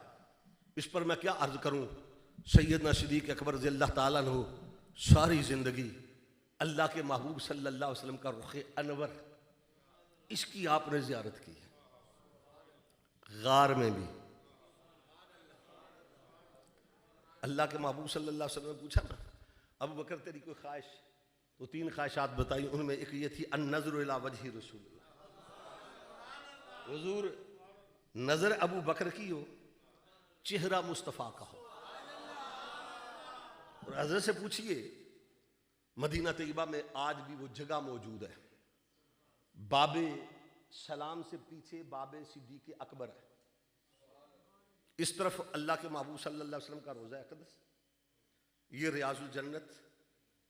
इस पर मैं क्या अर्ज करूं। सैयदना सिद्दीक अकबर रजी अल्लाह ताला अन्हु सारी जिंदगी अल्लाह के महबूब सल्लल्लाहु अलैहि वसल्लम का रुखे अनवर, इसकी आपने ज़ियारत की है। गार में भी अल्लाह के महबूब सल्लल्लाहु अलैहि वसल्लम ने पूछा ना, अबू बकर तेरी कोई ख्वाहिश, तो 3 ख्वाहिशात बताई। उनमें एक ये थी अन-नज़्रु इला वजहि रसूलिल्लाह, हुजूर नजर अबू बकर की हो, चेहरा मुस्तफ़ा का हो। और हज़रत से पूछिए, मदीना तैयबा में आज भी वो जगह मौजूद है, बाबे सलाम से पीछे बाबे सिद्दीक अकबर है। इस तरफ अल्लाह के महबूब सल्लल्लाहु अलैहि वसल्लम का रोज़ा अक़दस, ये रियाजुल जन्नत,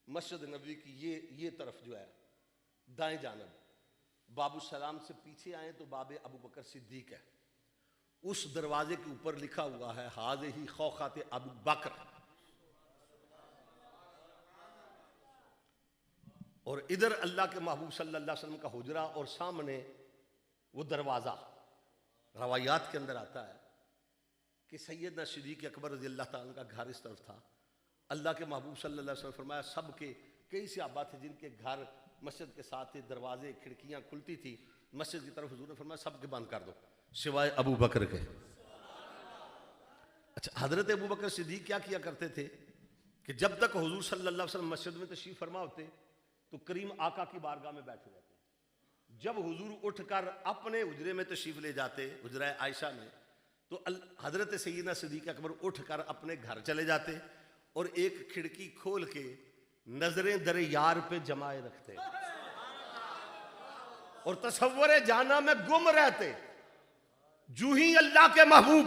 मस्जिद नबवी की ये तरफ जो है दाएं जानब, बाबू सलाम से पीछे आए तो बाबे अबू बकर सिद्दीक है। उस दरवाजे के ऊपर लिखा हुआ है हाज़े ही खौखाते अबू बकर। और इधर अल्लाह के महबूब सल्लल्लाहु अलैहि वसल्लम का हुजरा और सामने वो दरवाज़ा। रवायात के अंदर आता है कि सैयदना सिद्दीक अकबर रज़ी अल्लाह ताला का घर इस तरफ था। अल्लाह के महबूब सल्लल्लाहु अलैहि वसल्लम फरमाया, सब के कई सहाबा थे जिनके घर मस्जिद के साथ थे, दरवाजे खिड़कियाँ खुलती थी मस्जिद की तरफ। हुजूर ने फरमाया सब के बंद कर दो सिवाय अबू बकर के। अच्छा, हजरत अबू बकर सिद्दीक क्या किया करते थे कि जब तक हुजूर सल्लल्लाहु अलैहि वसल्लम मस्जिद में तशरीफ फरमा होते तो करीम आका की बारगाह में बैठे रहते। जब हुजूर उठकर अपने हुजरे में तशरीफ ले जाते, हुजरा आयशा में, तो हजरत सैयदना सिद्दीक अकबर उठकर अपने घर चले जाते और एक खिड़की खोल के नजरें दरे यार पे जमाए रखते और तसव्वुर जाना में गुम रहते। जू ही अल्लाह के महबूब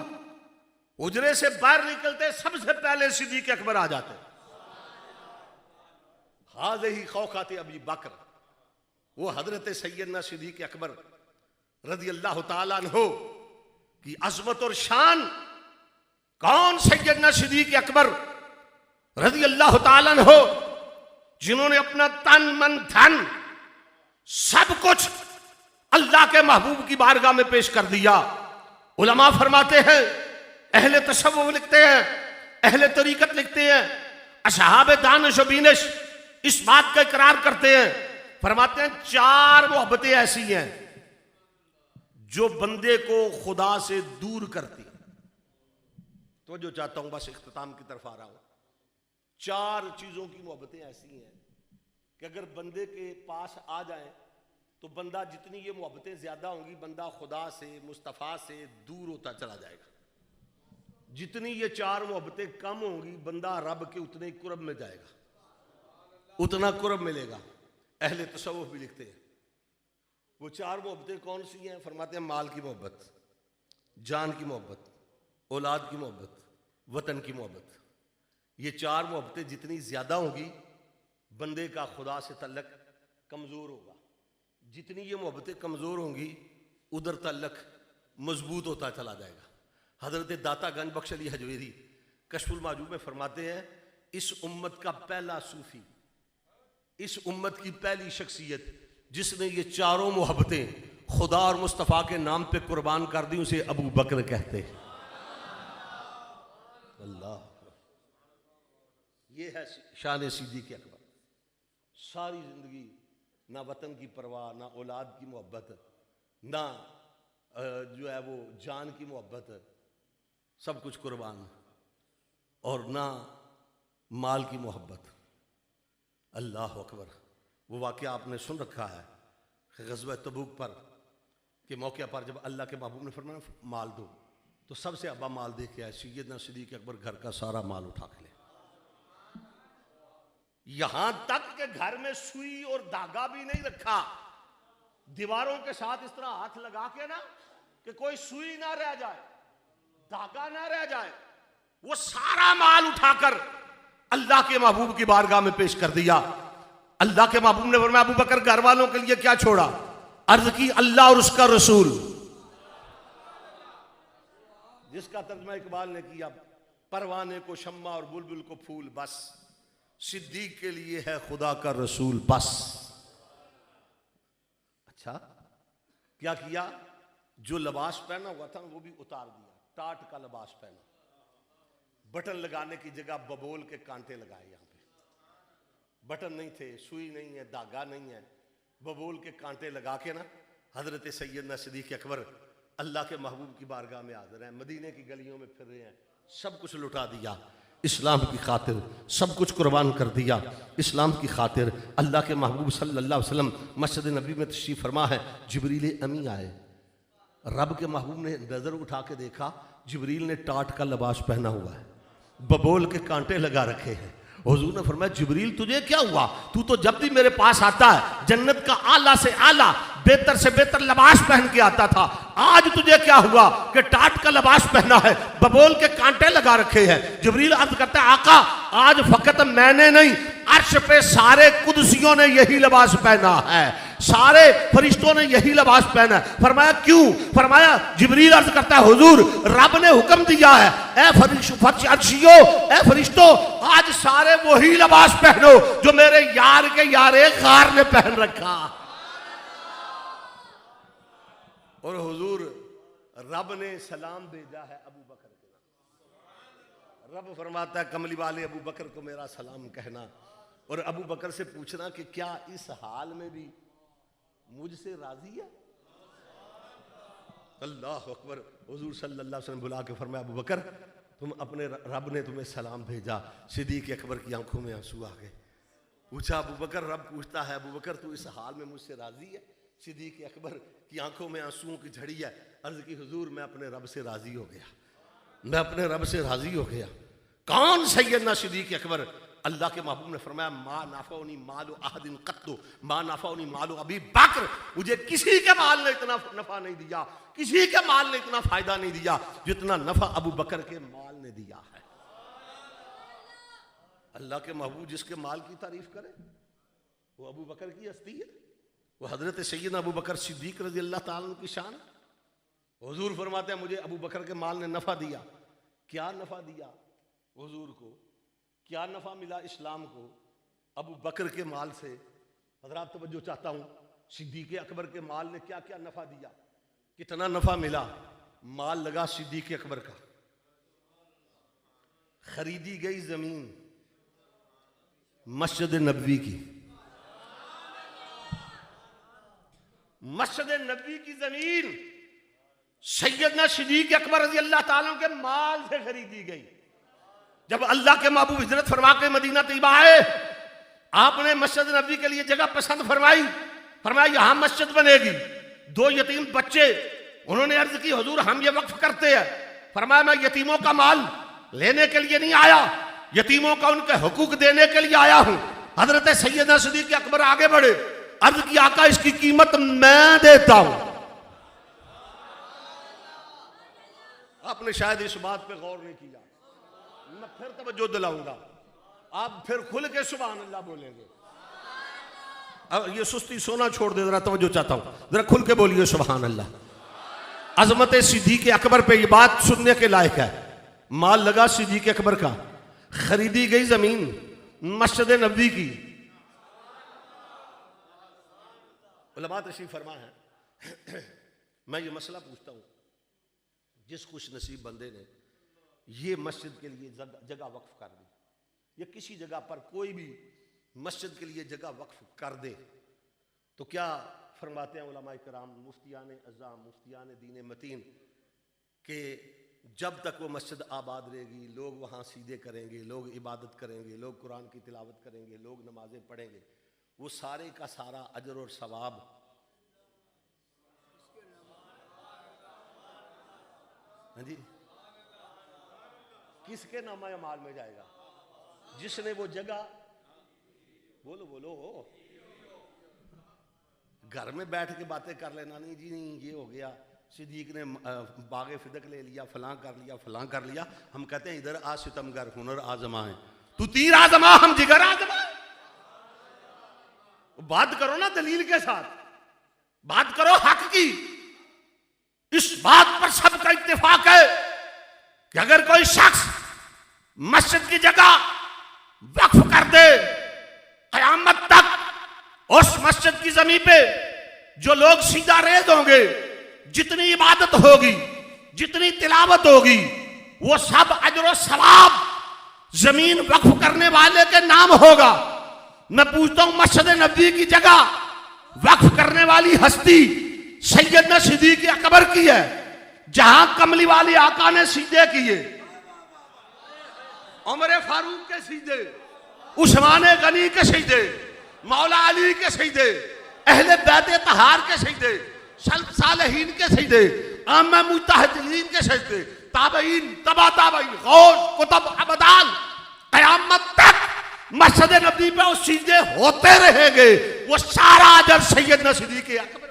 हुजरे से बाहर निकलते, सबसे पहले सिद्दीक अकबर आ जाते। हाज़े ही खौखाते अबी बकर, वो हजरत सैयदना सिद्दीक अकबर रज़ी अल्लाह ताला अन्हु की अज़मत और शान। कौन? सैयदना सिद्दीक अकबर रज़ी अल्लाह ताला अन्हु, जिन्होंने अपना तन मन धन सब कुछ अल्लाह के महबूब की बारगाह में पेश कर दिया। उलमा फरमाते हैं, अहले तसव्वुफ लिखते हैं, अहले तरीकत लिखते हैं, असहाब दानिश व बीनिश इस बात का इकरार करते हैं, फरमाते हैं 4 मोहब्बतें ऐसी हैं जो बंदे को खुदा से दूर करती। तो जो चाहता हूं बस इख्तिताम की तरफ आ रहा हूं। 4 चीजों की मोहब्बतें ऐसी हैं कि अगर बंदे के पास आ जाए तो बंदा, जितनी ये मोहब्बतें ज्यादा होंगी, बंदा खुदा से मुस्तफ़ा से दूर होता चला जाएगा। जितनी ये 4 मोहब्बतें कम होंगी, बंदा रब के उतने ही कुर्ब में जाएगा, उतना कुर्ब मिलेगा। अहले तसव्वुफ भी लिखते हैं वो 4 मोहब्बतें कौन सी हैं। फरमाते हैं माल की मोहब्बत, जान की मोहब्बत, औलाद की मोहब्बत, वतन की मोहब्बत। ये 4 मोहब्बतें जितनी ज्यादा होंगी, बंदे का खुदा से तल्लक कमजोर होगा। जितनी ये मोहब्बतें कमजोर होंगी, उधर तल्लक मजबूत होता चला जाएगा। हजरत दाता गंज बख्श अली हजवेरी कश्फुल माजूब में फरमाते हैं, इस उम्मत का पहला सूफी, इस उम्मत की पहली शख्सियत जिसने ये 4 मोहब्बतें खुदा और मुस्तफ़ा के नाम पे कुर्बान कर दी, उसे अबू बकर कहते हैं। अल्लाह, ये है शान सिद्दीक अकबर। सारी जिंदगी ना वतन की परवाह, ना औलाद की मोहब्बत, ना जो है वो जान की मोहब्बत, सब कुछ कुर्बान, और ना माल की मोहब्बत। अल्लाह अकबर। वो वाक़या आपने सुन रखा है ग़ज़वा तबूक पर के मौके पर जब अल्लाह के महबूब ने फरमाया माल दो, तो सबसे अब्बा माल दे के आए। सैयदना सिद्दीक़ अकबर घर का सारा माल उठा के ले, यहां तक के घर में सुई और धागा भी नहीं रखा, दीवारों के साथ इस तरह हाथ लगा के ना कि कोई सुई ना रह जाए, धागा ना रह जाए, वो सारा माल उठाकर अल्लाह के महबूब की बारगाह में पेश कर दिया। अल्लाह के महबूब ने फरमाया अबू बकर घर वालों के लिए क्या छोड़ा? अर्ज की अल्लाह और उसका रसूल, जिसका तर्जुमा इकबाल ने किया परवाने को शम्मा और बुलबुल को फूल बस, सिद्दीक के लिए है खुदा का रसूल बस। अच्छा क्या किया? जो लिबास पहना हुआ था वो भी उतार दिया, टाट का लिबास पहना, बटन लगाने की जगह बबोल के कांटे लगाए। यहां पे बटन नहीं थे, सुई नहीं है, धागा नहीं है, बबोल के कांटे लगा के ना हजरत सैयदना सिद्दीक़ अकबर अल्लाह के महबूब की बारगाह में हाजिर हैं, मदीने की गलियों में फिर रहे हैं। सब कुछ लुटा दिया इस्लाम की खातिर, सब कुछ कुर्बान कर दिया इस्लाम की खातिर। अल्लाह के महबूब सल्लल्लाहु अलैहि वसल्लम मस्जिद नबी में तशरीफ फरमा है। जिब्रील अमी आए, रब के महबूब ने नजर उठा के देखा, जिब्रील ने टाट का लिबास पहना हुआ है, बबोल के कांटे लगा रखे हैं। हुजूर ने फरमाया जिब्रील तुझे क्या हुआ? तू तो जब भी मेरे पास आता है जन्नत का आला से आला बेहतर से बेहतर लिबास पहन के आता था, आज तुझे क्या हुआ कि टाट का लिबास पहना है, बबोल के कांटे लगा रखे हैं? जिब्रील अर्ज करता है आका आज फकत मैंने नहीं, अर्श पे सारे कुदसियों ने यही लिबास पहना है, सारे फरिश्तों ने यही लिबास पहना है। फरमाया क्यों? फरमाया जिब्रील अर्ज करता है हुजूर रब ने हुक्म दिया है ए फरिश्तों, ए फरिश्तों आज सारे वही लिबास पहनो जो मेरे यार के यारे गार ने पहन रखा। और हुजूर रब ने सलाम भेजा है अबू बकर के नाम। रब फरमाता है कमली वाले अबू बकर को मेरा सलाम कहना, और अबू बकर से पूछना कि क्या इस हाल में भी मुझसे राजी है? अल्लाह अकबर। हुजूर सल्लल्लाहु अलैहि वसल्लम बुला के फरमाया अबू बकर तुम अपने रब ने तुम्हें सलाम भेजा। सिद्दीक़ अकबर की आंखों में आंसू आ गए। पूछा अबू बकर, रब पूछता है अबू बकर तू इस हाल में मुझसे राजी है? सिद्दीक़ अकबर की आंखों में आंसुओं की झड़ी है। अर्ज की हुजूर मैं अपने रब से राजी हो गया, मैं अपने रब से राजी हो गया। कौन सैयदना सिद्दीक़ अकबर? अल्लाह के महबूब ने फरमाया मा नाफाउनी मालु अहदिन कत्तु मा नाफाउनी मालु अबी बकर, मुझे किसी के माल ने इतना नफा नहीं दिया, किसी के माल ने इतना फायदा नहीं दिया जितना नफा अबू बकर के माल ने दिया है। अल्लाह के महबूब जिसके माल की तारीफ करे वो अबू बकर की हस्ती है, वो हजरत सैयदना अबू बकर सिद्दीक रज़ी अल्लाह ताला अन्हु की शान। हुजूर फरमाते हैं मुझे अबू बकर के माल ने नफा दिया। क्या नफा दिया हुजूर को? क्या नफा मिला इस्लाम को अबू बकर के माल से? हजरात तवज्जो चाहता हूं, सिद्दीक अकबर के माल ने क्या क्या नफा दिया, कितना नफा मिला? माल लगा सिद्दीक अकबर का, खरीदी गई जमीन मस्जिद नबवी की, मस्जिद नबवी की जमीन सैयदना सिद्दीक अकबर रज़ी अल्लाह ताला के माल से खरीदी गई। जब अल्लाह के महबूब हिजरत फरमा के मदीना तैयबा आए, आपने मस्जिद नबवी के लिए जगह पसंद फरमाई, फरमाया यहां मस्जिद बनेगी। दो यतीम बच्चे, उन्होंने अर्ज की हुजूर हम ये वक्फ करते हैं। फरमाया मैं यतीमों का माल लेने के लिए नहीं आया, यतीमों का उनके हुकूक देने के लिए आया हूं। हजरत सैयदना सिद्दीक अकबर आगे बढ़े, अर्ज की आका इसकी कीमत मैं देता हूं। आपने शायद इस बात पे गौर नहीं किया, मैं फिर तवज्जो दिलाऊंगा, आप फिर खुल के सुभान अल्लाह बोलेंगे। अब ये सुस्ती सोना छोड़ दे, जरा तवज्जो चाहता हूं, जरा खुल के बोलिए सुभान अल्लाह। अजमत सिद्दीक अकबर पे ये बात सुनने के लायक है। माल लगा सिद्दीक अकबर का, खरीदी गई जमीन मस्जिद नबवी की। उलमा तशरीफ फरमा है। मैं ये मसला पूछता हूं, जिस खुश नसीब बंदे ने ये मस्जिद के लिए जगह वक्फ कर दी, या किसी जगह पर कोई भी मस्जिद के लिए जगह वक्फ कर दे, तो क्या फरमाते हैं उलमा इकराम, मुफ्तियान अज़ाम, मुफ्तियान दीन मतीन, कि जब तक वो मस्जिद आबाद रहेगी, लोग वहाँ सीधे करेंगे, लोग इबादत करेंगे, लोग कुरान की तिलावत करेंगे, लोग नमाजें पढ़ेंगे, वो सारे का सारा अजर और सवाब हाँ जी किसके नामा अमाल में जाएगा? जिसने वो जगह बोलो बोलो घर में बैठ के बातें कर लेना नहीं जी नहीं ये हो गया सिद्दीक ने बागे फिदक ले लिया फलां कर लिया। हम कहते हैं इधर आ सितमगर हुनर आजमा है, तू तीर आजमा हम जिगर आजमा। बात करो ना दलील के साथ, बात करो हक की। इस बात पर सबका इत्तेफाक है कि अगर कोई शख्स मस्जिद की जगह वक्फ कर दे कयामत तक उस मस्जिद की जमीन पे जो लोग सीधा रेज होंगे, जितनी इबादत होगी, जितनी तिलावत होगी, वो सब अजर सवाब जमीन वक्फ करने वाले के नाम होगा। मैं पूछता हूं मस्जिद नबी की जगह वक्फ करने वाली हस्ती सैयदना सिद्दीक अकबर की है, जहां कमली वाली आका ने सीधे किए, उमर फारूक के सीधे, उस्मान गनी के सीधे, मौला अली के सीधे, अहले बैत तहार के सीधे, सालेहीन के सीधे, आम मुज्तहिदीन के सीधे, ताबईन तबा ताबईन गौस कुतुब अबदाल कयामत तक मस्जिद नबी पे वो सीधे होते रहेंगे। वो सारा अजर सैयदना सिद्दीक अकबर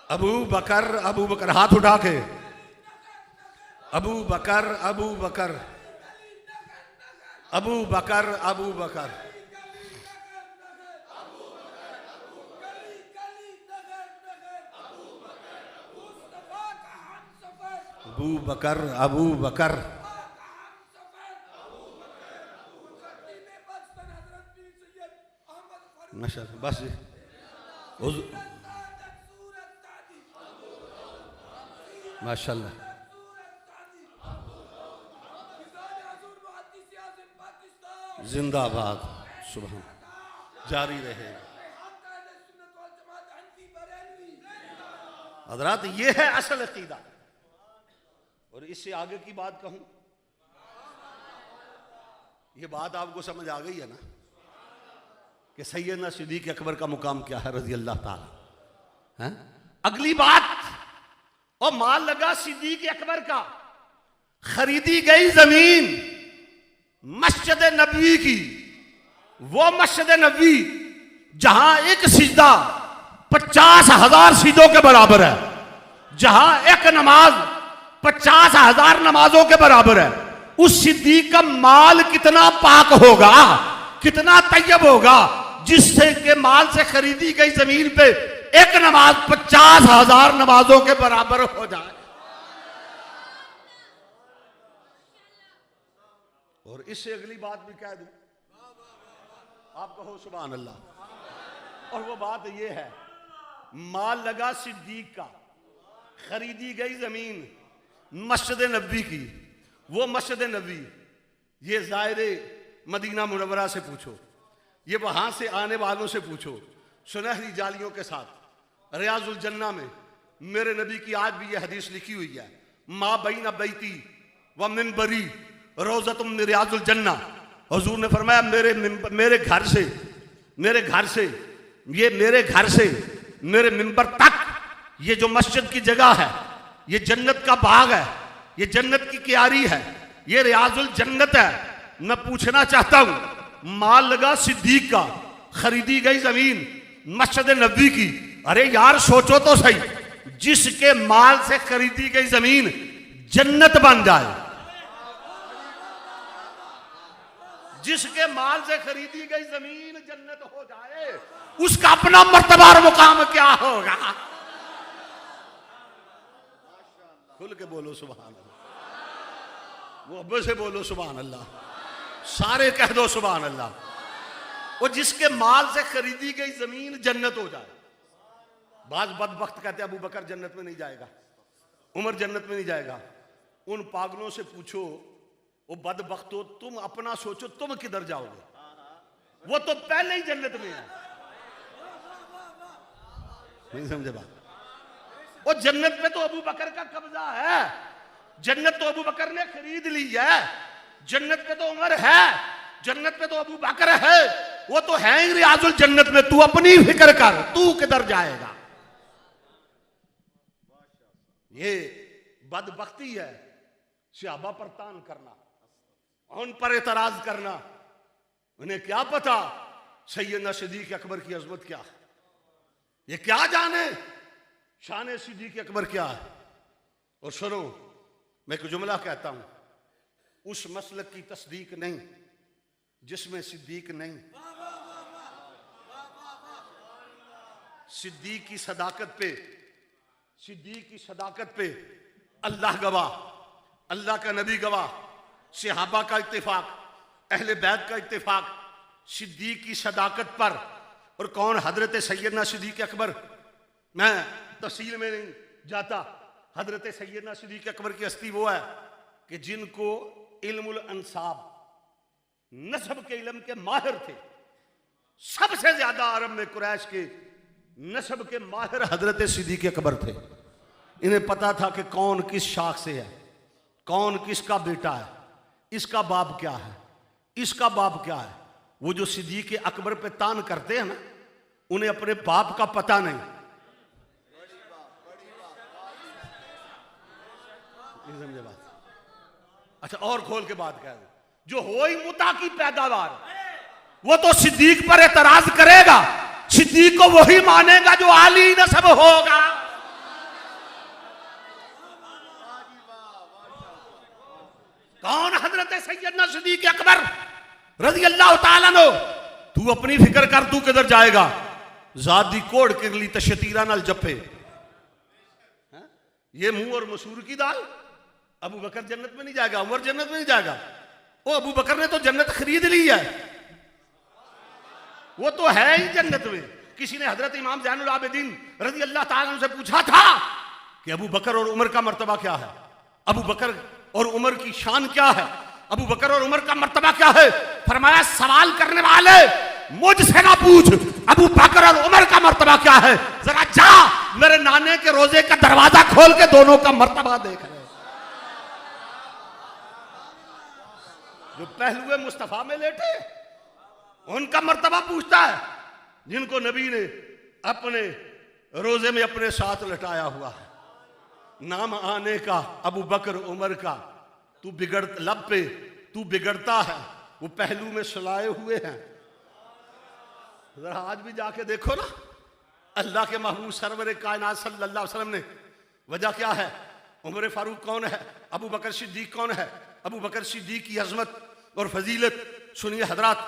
अबू बकर हाथ उठा के अबू बकर बस माशाल्लाह जिंदाबाद सुभान जारी रहे। हज़रात ये है असल अकीदा। और इससे आगे की बात कहूं, ये बात आपको समझ आ गई है ना कि सैयदना सिद्दीक अकबर का मुकाम क्या है रज़ी अल्लाह ताला है। अगली बात, और माल लगा सिद्दीक अकबर का, खरीदी गई जमीन मस्जिद नबवी की, वो मस्जिद नबवी जहां एक सिजदा 50,000 सिजदों के बराबर है, जहां एक नमाज 50,000 नमाजों के बराबर है। उस सिद्दीक का माल कितना पाक होगा, कितना तैयब होगा, जिससे के माल से खरीदी गई जमीन पे एक नमाज 50,000 नमाजों के बराबर हो जाए। और इससे अगली बात भी कह दूं, आप कहो सुभान अल्लाह। और वो बात ये है, माल लगा सिद्दीक का, खरीदी गई जमीन मस्जिद नबवी की, वो मस्जिद नबवी, ये ज़ायरे मदीना मुनव्वरा से पूछो, ये वहां से आने वालों से पूछो, सुनहरी जालियों के साथ रियाजुल जन्ना में मेरे नबी की आज भी ये हदीस लिखी हुई है, माँ बैना बैती व मिंबरी रोज़तुम मिन रियाजुल जन्ना। हुजूर ने फरमाया मेरे घर से मेरे मिंबर तक ये जो मस्जिद की जगह है, ये जन्नत का बाग है, ये जन्नत की क्यारी है, ये रियाजुल जन्नत है। मैं पूछना चाहता हूं, माल लगा सिद्दीक का, खरीदी गई जमीन मस्जिद नबवी की। अरे यार सोचो तो सही, जिसके माल से खरीदी गई जमीन जन्नत बन जाए, जिसके माल से खरीदी गई जमीन जन्नत हो जाए, उसका अपना मर्तबा और मुकाम क्या होगा? खुल के बोलो सुभान अल्लाह, वो अब से बोलो सुभान अल्लाह, सारे कह दो सुभान अल्लाह। वो जिसके माल से खरीदी गई जमीन जन्नत हो जाए। बाज बदबख्त कहते हैं अबू बकर जन्नत में नहीं जाएगा, उमर जन्नत में नहीं जाएगा। उन पागलों से पूछो, वो बदबख्त हो, तुम अपना सोचो, तुम किधर जाओगे? वो तो पहले ही जन्नत में है। नहीं समझे बात? और जन्नत पे तो अबू बकर का कब्जा है, जन्नत तो अबू बकर ने खरीद ली है, जन्नत पे तो उमर है, जन्नत पे तो अबू बकर है, वो तो है ही रियाजुल जन्नत में। तू अपनी फिक्र कर, तू किधर जाएगा। ये बदबख्ती है सहाबा पर तान करना, उन पर एतराज करना। उन्हें क्या पता सैयदना सिद्दीक अकबर की अजमत क्या है, ये क्या जाने शान सिद्दीक अकबर क्या है। और सुनो, मैं एक जुमला कहता हूं, उस मसलक की तस्दीक नहीं जिसमें सिद्दीक नहीं। सिद्दीक की सदाकत पे, सिद्दीक की सदाकत पे अल्लाह गवाह, अल्लाह का नबी गवाह, सहाबा का इत्तेफाक, अहले बैत का इत्तेफाक सिद्दीक की सदाकत पर। और कौन? हजरत सैयदना सिद्दीक अकबर। मैं तफसील में नहीं जाता। हजरत सैयदना सिद्दीक अकबर की हस्ती वो है कि जिनको इल्मुल अंसाब, नस्ब के इल्म के माहिर थे। सबसे ज्यादा अरब में कुरैश के नस्ब के माहिर हजरत सिद्दीक अकबर थे। इन्हें पता था कि कौन किस शाख से है, कौन किसका बेटा है, इसका बाप क्या है, इसका बाप क्या है। वो जो सिद्दीक अकबर पे तान करते हैं ना, उन्हें अपने बाप का पता नहीं। समझे बात? अच्छा, और खोल के बात कह दो, जो हो ही मुता की पैदावार, वो तो सिद्दीक पर एतराज करेगा, सिद्दीक को वही मानेगा जो आली नस्ब होगा। कौन? हजरत सैयदना सिद्दीक अकबर रज़ी अल्लाह तआला अन्हु। तू अपनी फिक्र कर, तू किधर जाएगा। ज़ादी कोड़ किरली तशतीरा नाल जप्पे, ये मुंह और मसूर की दाल। अबू बकर जन्नत में नहीं जाएगा, उमर जन्नत में नहीं जाएगा। वो अबू बकर ने तो जन्नत खरीद ली है, वो तो है ही जन्नत में। किसी ने हजरत इमाम ज़ैनुल आबिदीन रज़ी अल्लाह तआला अन्हु से पूछा था कि अबू बकर और उमर का मर्तबा क्या है, अबू बकर और उमर की शान क्या है, अबू बकर और उमर का मर्तबा क्या है। फरमाया, सवाल करने वाले मुझसे ना पूछ, अबू बकर और उमर का मर्तबा क्या है, जरा जा मेरे नाने के रोजे का दरवाजा खोल के दोनों का मर्तबा देख रहे। जो पहलुए मुस्तफा में लेटे, उनका मर्तबा पूछता है, जिनको नबी ने अपने रोजे में अपने साथ लटाया हुआ है। नाम आने का अबू बकर उमर का, तू बिगड़ लब पे तू बिगड़ता है, वो पहलू में सुलाए हुए हैं। जरा आज भी जाके देखो ना, अल्लाह के महबूब सरवर कायनात सल्लल्लाहु अलैहि वसल्लम ने, वजह क्या है, उमर फारूक कौन है, अबू बकर सिद्दीक कौन है, अबू बकर सिद्दीक की अजमत और फजीलत सुनिए हजरात।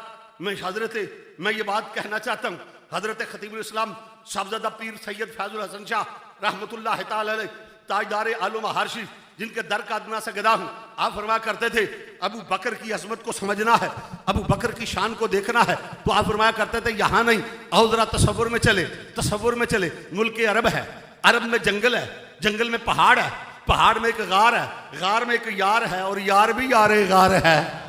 मैं ये बात कहना चाहता हूँ, हजरत खतीबुल इस्लाम साहबजादा पीर सैयद फैजुल हसन शाह रहमतुल्लाह तआला अलैह ताजदार आलम हारशी, जिनके दर का अदना से गदा हूं, आप फरमाया करते थे, अबू बकर की अजमत को समझना है, अबू बकर की शान को देखना है, तो आप फरमाया करते थे यहां नहीं, आओ जरा तसव्वुर में चले, तसव्वुर में चले। मुल्क अरब है, अरब में जंगल है, जंगल में पहाड़ है, पहाड़ में एक गार है, गार में एक यार है, और यार भी यारे गार है।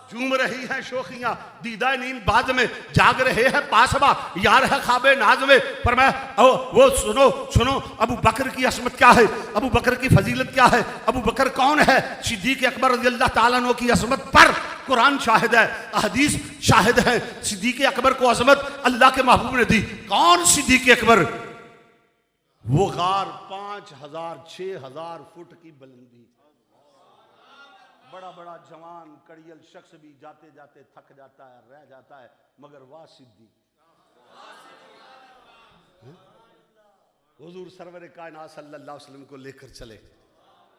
झूम रही है शोखियां दीदा नींद बाज में, जाग रहे हैं पासबा यार है ख्वाबे नाज में। पर मैं वो सुनो सुनो, अबू बकर की असमत क्या है, अबू बकर की फजीलत क्या है, अबू बकर कौन है। सिद्दीक अकबर रज़ी अल्लाह तआला अन्हु की असमत पर कुरान शाहिद है, अहदीस शाहिद है। सिद्दीक अकबर को असमत अल्लाह के महबूब ने दी। कौन सिद्दीक अकबर? वो गार 5000 6000 फुट की बुलंदी, बड़ा बड़ा जवान कड़ियल शख्स भी जाते जाते थक जाता है, रह जाता है, मगर वाह सिद्दीक। हुजूर सरवर कायनात सल्लल्लाहु अलैहि वसल्लम को लेकर चले,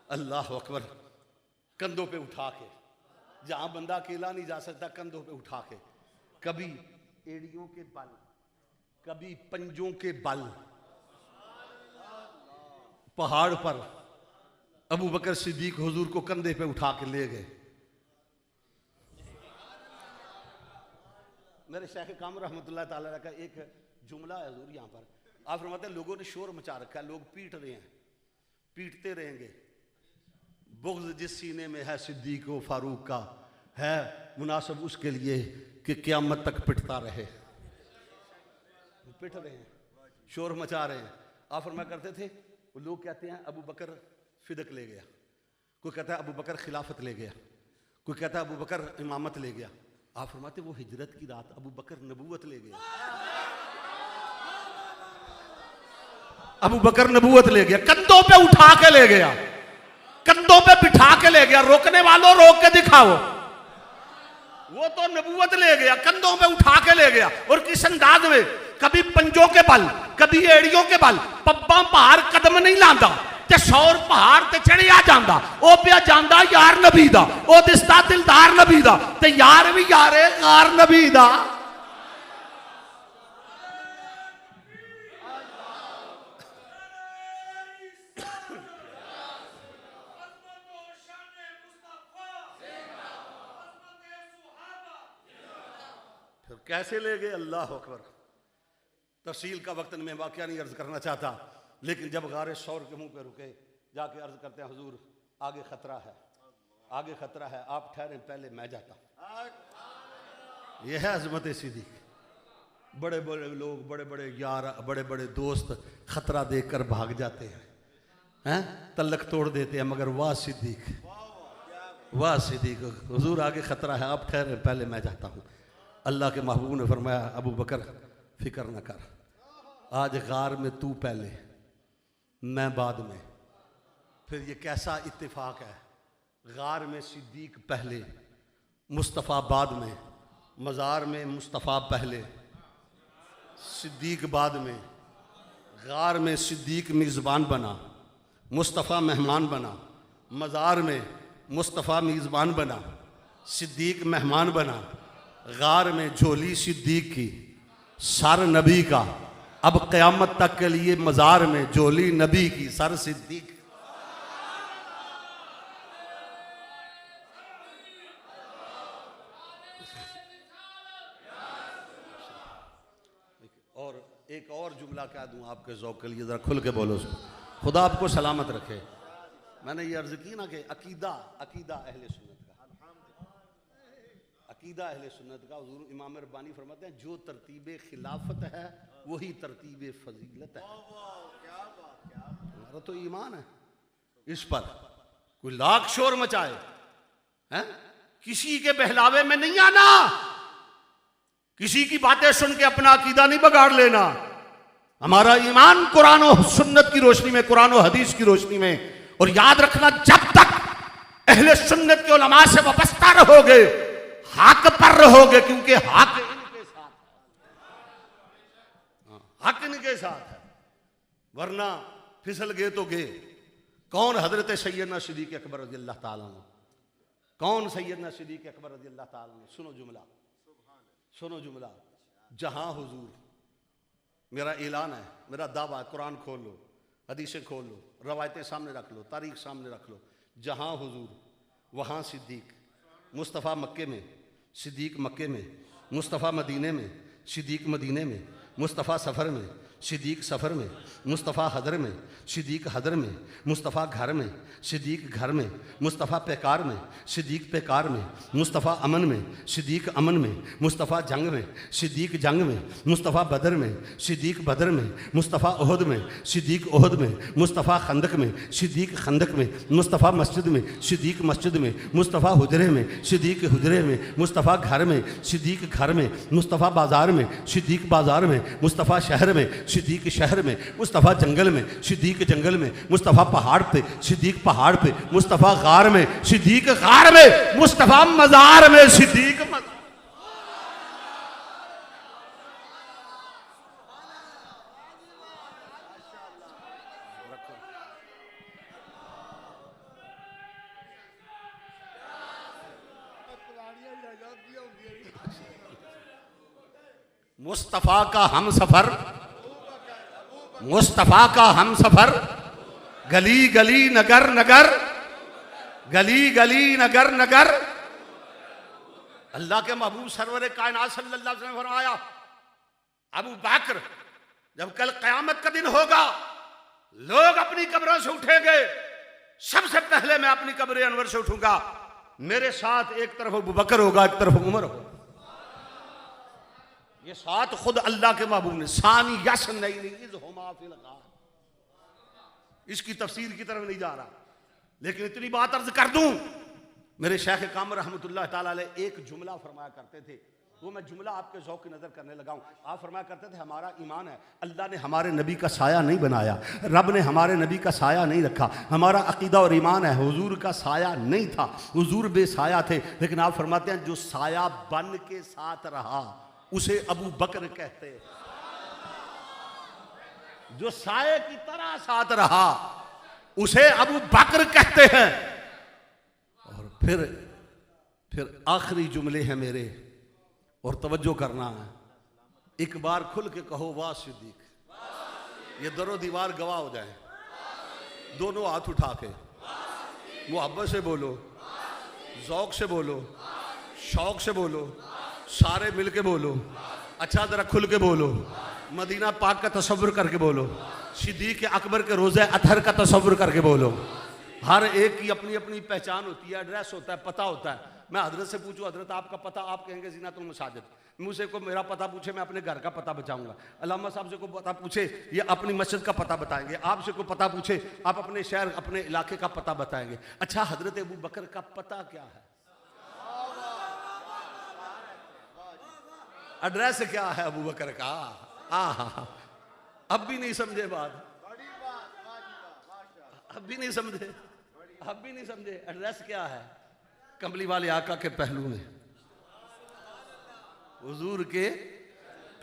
अल्लाह अकबर, कंधों पे उठा के, जहां बंदा अकेला नहीं जा सकता, कंधों पे उठा के, कभी एड़ियों के बल, कभी पंजों के बल, पहाड़ पर अबू बकर सिद्दीक हुजूर को कंधे पे उठा के ले गए। मेरे शेख कामर रहमतुल्लाह ताला का एक जुमला है हुजूर यहाँ पर, आप फरमाते हैं लोगों ने शोर मचा रखा है, लोग पीट रहे हैं, पीटते रहेंगे। बुग़्ज़ जिस सीने में है सिद्दीक व फारूक का, है मुनासिब उसके लिए कि क़यामत तक पिटता रहे। पिट रहे हैं, शोर मचा रहे हैं। आप फरमाया करते थे, वो लोग कहते हैं अबू बकर फिदक ले गया, कोई कहता है अबू बकर खिलाफत ले गया, कोई कहता है अबू बकर इमामत ले गया। आप फरमाते वो हिजरत की रात अबू बकर नबूवत ले गया, अबू बकर नबूवत ले गया, कंधों पे उठा के ले गया, कंधों पे बिठा के ले गया। रोकने वालों रोक के दिखाओ, वो तो नबूवत ले गया, कंधों पे उठा के ले गया। और किस अंदाज में, कभी पंजों के बल, कभी एड़ियों के बल, पब्बा पहाड़ कदम नहीं लांदा ते शौर पहाड़ ते चढ़िया जांदा, ओ पिया जांदा यार नबी दा, ओ दिसदा दिलदार नबी दा, ते यार भी यारे गार नबी दा। फिर कैसे ले गए, अल्लाह अकबर। तफसील का वक्त में वाकया नहीं अर्ज करना चाहता, लेकिन जब गारे शौर के मुंह पे रुके, जाके अर्ज करते हैं हुजूर आगे खतरा है, आगे खतरा है, आप ठहरे पहले मैं जाता हूं। यह है अजमत सिद्दीक। बड़े बड़े लोग, बड़े बड़े यार, बड़े बड़े दोस्त खतरा देखकर भाग जाते हैं, तलक तोड़ देते हैं, मगर वाह सिद्दीक, वाह सिद्दीक, हुजूर आगे खतरा है, आप ठहरे पहले मैं जाता हूँ। अल्लाह के महबूब ने फरमाया अबू बकर फिक्र न कर, आज गार में तू पहले मैं बाद में। फिर ये कैसा इत्तेफाक है, गार में सिद्दीक पहले मुस्तफ़ा बाद में, मज़ार में मुस्तफ़ा पहले सिद्दीक बाद में। गार में सिद्दीक मेज़बान बना, मुस्तफ़ा मेहमान बना, मज़ार में मुस्तफ़ा मेज़बान बना, सिद्दीक मेहमान बना। गार में झोली सिद्दीक की, सर नबी का, अब क़यामत तक के लिए मज़ार में झोली नबी की, सर सिद्दीक। और एक और जुमला कह दूं आपके ज़ौक़ के लिए, ज़रा खुल के बोलो, खुदा आपको सलामत रखे। मैंने ये अर्ज़ की ना कि अकीदा, अकीदा अहले सुन्नत का, अकीदा अहले सुन्नत का, हुज़ूर इमाम रब्बानी फरमाते हैं जो तरतीब खिलाफत है वही तरतीब फजीलत है। हमारा तो ईमान है, इस पर कोई लाख शोर मचाए हैं, किसी के बहलावे में नहीं आना, किसी की बातें सुन के अपना अकीदा नहीं बगाड़ लेना। हमारा ईमान कुरान और सुन्नत की रोशनी में, कुरान और हदीस की रोशनी में। और याद रखना, जब तक अहले सुन्नत के उलमा से वाबस्ता रहोगे, हक पर रहोगे, क्योंकि हक इनके साथ है, हक इनके साथ है, वरना फिसल गए तो गए। कौन हजरत सैयदना सिद्दीक़ अकबर रज़ियल्लाहु ताला अन्हु, कौन सैयदना सिद्दीक़ अकबर रज़ियल्लाहु ताला अन्हु। सुनो जुमला, सुनो जुमला, जहां हुजूर, मेरा ऐलान है, मेरा दावा है, कुरान खोल लो, हदीसें खोल लो, रवायतें सामने रख लो, तारीख सामने रख लो, जहां हुजूर वहां सिद्दीक। मुस्तफ़ा मक्के में, सिद्दीक मक्के में, मुस्तफ़ा मदीने में, सिद्दीक मदीने में, मुस्तफ़ा सफ़र में, सिद्दीक सफ़र में, मुस्तफ़ा हदर में, सिद्दीक हदर में, मुस्तफ़ा घर में, सिद्दीक घर में, मुस्तफ़ा पेकार में, सिद्दीक पेकार में, मुस्तफ़ा अमन में, सिद्दीक अमन में, मुस्तफ़ा जंग में, सिद्दीक जंग में, मुस्तफ़ा बदर में, सिद्दीक बदर में, मुस्तफ़ा ओहद में, सिद्दीक ओहद में, मुस्तफ़ा खंदक में, सिद्दीक खंदक में, मुस्तफ़ा मस्जिद में, सिद्दीक मस्जिद में, मुस्तफ़ा हुजरे में, सिद्दीक हुजरे में, मुस्तफ़ा घर में, सिद्दीक घर में, मुस्तफ़ा बाज़ार में, सिद्दीक बाज़ार में, मुस्तफ़ा शहर में, सिद्दीक शहर में, मुस्तफ़ा जंगल में, सिद्दीक जंगल में, मुस्तफ़ा पहाड़ पे, सिद्दीक पहाड़ पे, मुस्तफ़ा गार में, सिद्दीक गार में, मुस्तफ़ा मज़ार में, सिद्दीक मज़ार। मुस्तफ़ा का हम सफ़र, मुस्तफ़ा का हम सफ़र, गली गली नगर नगर, गली गली नगर नगर। अल्लाह के महबूब सरवर कायनात सल्लल्लाहु अलैहि वसल्लम ने फरमाया, अबू बकर, जब कल क़यामत का दिन होगा, लोग अपनी कब्रों से उठेंगे, सबसे पहले मैं अपनी कब्र अनवर से उठूंगा, मेरे साथ एक तरफ अबू बकर होगा, एक तरफ उमर होगा। ये साथ खुद अल्लाह के महबूब ने, सानी यस नहीं हुमा फिल गार, इसकी तफसीर की तरफ नहीं जा रहा, लेकिन इतनी बात अर्ज कर दूं, मेरे शेख कामर रहमतुल्लाह ताला अलैह एक जुमला फरमाया करते थे, वो मैं जुमला आपके ज़ौक़ की नज़र करने लगा हूँ। आप फरमाया करते थे हमारा ईमान है, अल्लाह ने हमारे नबी का साया नहीं बनाया, रब ने हमारे नबी का साया नहीं रखा, हमारा अकीदा और ईमान है हुजूर का साया नहीं था, हुजूर बेसाया थे। लेकिन आप फरमाते हैं जो साया बन के साथ रहा उसे अबू बकर कहते हैं, जो साये की तरह साथ रहा उसे अबू बकर कहते हैं। और फिर आखिरी जुमले हैं मेरे, और तवज्जो करना है, एक बार खुल के कहो वाह सिद्दीक, ये दरो दीवार गवाह हो जाए, दोनों हाथ उठा के मुहब्बत से बोलो, ज़ौक़ से बोलो, शौक़ से बोलो, सारे मिल के बोलो, अच्छा जरा खुल के बोलो, मदीना पाक का तसव्वुर करके बोलो, सिद्दीक़ अकबर के रोज़े अतहर का तसव्वुर करके बोलो। हर एक की अपनी अपनी पहचान होती है, एड्रेस होता है, पता होता है। मैं हजरत से पूछूं हजरत आपका पता, आप कहेंगे ज़ीनतुल मसाजिद, मुझसे को मेरा पता पूछे मैं अपने घर का पता बताऊंगा, अल्लामा साहब से को पता पूछे ये अपनी मस्जिद का पता बताएंगे, आपसे को पता पूछे आप अपने शहर अपने इलाके का पता बताएंगे। अच्छा हजरत अबू बकर का पता क्या है, एड्रेस क्या है अबू बकर का? अब भी नहीं समझे बात, अब भी नहीं समझे, अब भी नहीं समझे। एड्रेस क्या है? कमली वाले आका के पहलू में, हुजूर के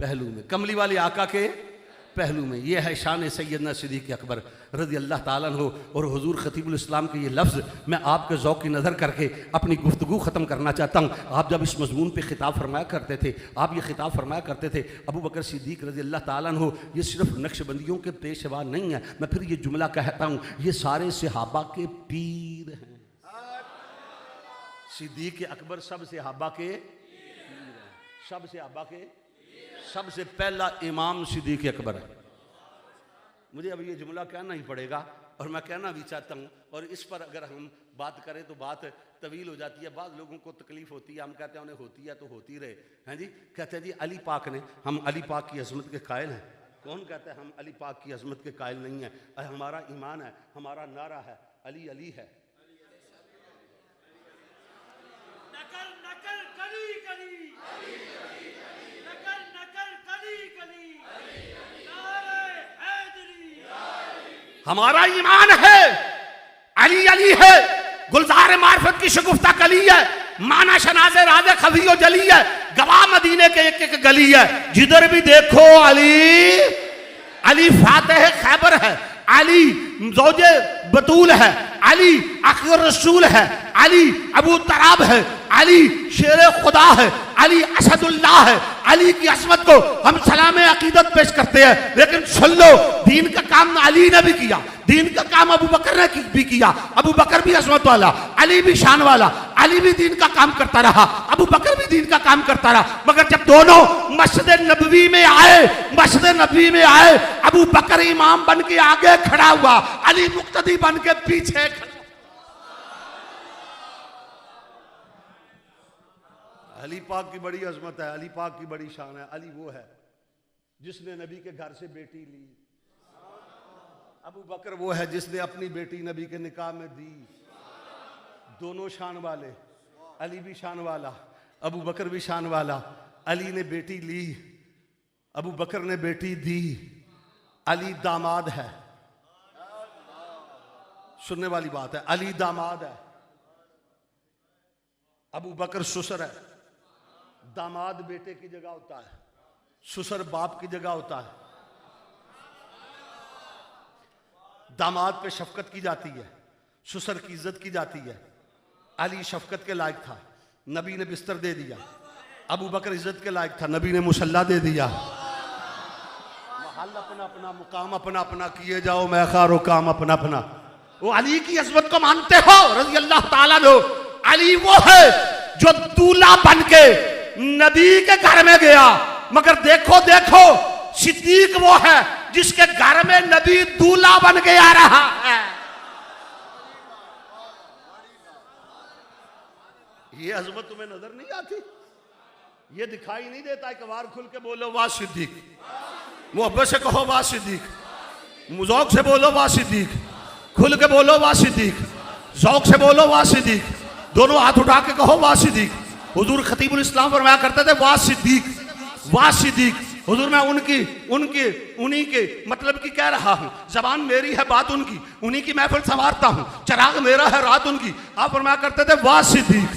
पहलू में, कमली वाले आका के पहलू में। यह है शान सैयदना सिद्दीक़ अकबर रज़ी अल्लाह ताला अन्हु। और हुजूर खतीबुल इस्लाम के ये लफ्ज़ मैं आपके ज़ौक़ की नज़र करके अपनी गुफ्तगू ख़त्म करना चाहता हूँ। आप जब इस मज़मून पे ख़िताब फरमाया करते थे, आप ये ख़िताब फरमाया करते थे अबू बकर सिद्दीक़ रज़ी अल्लाह ताला अन्हु, ये सिर्फ नक्शबंदियों के पेशवा नहीं है। मैं फिर ये जुमला कहता हूँ, ये सारे सहाबा के पीर हैं। सिद्दीक़ अकबर सब सहाबा के पीर हैं, सब सहाबा के, सबसे पहला इमाम सिद्दीक़ अकबर है। मुझे अब ये जुमला कहना ही पड़ेगा और मैं कहना भी चाहता हूँ, और इस पर अगर हम बात करें तो बात तवील हो जाती है, बाद लोगों को तकलीफ होती है, हम कहते हैं उन्हें होती है तो होती रहे, हैं जी। कहते हैं जी अली पाक ने, हम अली पाक की अजमत के कायल हैं। कौन कहता है हम अली पाक की अजमत के कायल नहीं हैं? हमारा ईमान है, हमारा नारा है अली अली है। हमारा ईमान है अली अली है, गुलजार मार्फत की शगुफ्ता कली है, माना शनाज़े राज़े खफी जली है, गवाह मदीने के एक एक गली है, जिधर भी देखो अली अली फातिह खैबर है, अली ज़ौजे बतूल है, अली आखिर रसूल है, अली अबू तराब है, अली शेर खुदा है, अली असदुल्लाह है। अली की असमत को हम सलाम अकीदत पेश करते हैं, लेकिन सुन लो दीन का काम अली ने भी किया, दीन का काम अबू बकर ने भी किया। अबू बकर भी असमत वाला, अली भी शान वाला, अली भी दीन का काम करता रहा, अबू बकर भी दीन का काम करता रहा। मगर जब दोनों मस्जिद नबवी में आए, मस्जिद नबवी में आए, अबू बकर इमाम बन के आगे खड़ा हुआ, अली मुक्तदी बन के पीछे खड़ा। अली पाक की बड़ी अजमत है, अली पाक की बड़ी शान है। अली वो है जिसने नबी के घर से बेटी ली, अबू बकर वो है जिसने अपनी बेटी नबी के निकाह में दी। दोनों शान वाले, अली भी शान वाला, अबू बकर भी शान वाला। अली ने बेटी ली, अबू बकर ने बेटी दी। अली दामाद है, सुनने वाली बात है, अली दामाद है, अबू बकर ससुर है। दामाद बेटे की जगह होता है, ससुर बाप की जगह होता है। दामाद पे शफकत की जाती है, ससुर की इज्जत की जाती है। अली शफकत के लायक था, नबी ने बिस्तर दे दिया। अबू बकर इज्जत के लायक था, नबी ने मुसल्ला दे दिया। महल अपना अपना, मुकाम अपना अपना, किए जाओ मैं खारो काम अपना अपना। वो अली की अजमत को मानते हो रज़ी अल्लाह ताला नो? अली वो है जो दूल्हा बन के नबी के घर में गया, मगर देखो देखो सिद्दीक वो है जिसके घर में नबी दूल्हा बन के आ रहा है। ये अजमत तुम्हें नजर नहीं आती? ये दिखाई नहीं देता? एक बार खुल के बोलो वाह सिद्दीक, मोहब्बत से कहो वाह सिद्दीक, मुज़ौक़ से बोलो वाह सिद्दीक। खुल के बोलो वाह सिद्दीक, ज़ौक़ से बोलो वाह सिद्दीक, दोनों हाथ उठा के कहो वाह सिद्दीक। हुजूर खतीबुल इस्लाम फरमाया करते थे वाह सिद्दीक, वाह सिद्दीक। हुजूर मैं उन्हीं के मतलब की कह रहा हूँ, जबान मेरी है बात उनकी, उन्हीं की महफिल संवारता हूँ, चिराग मेरा है रात उनकी। आप फरमाया करते थे वाह सिद्दीक,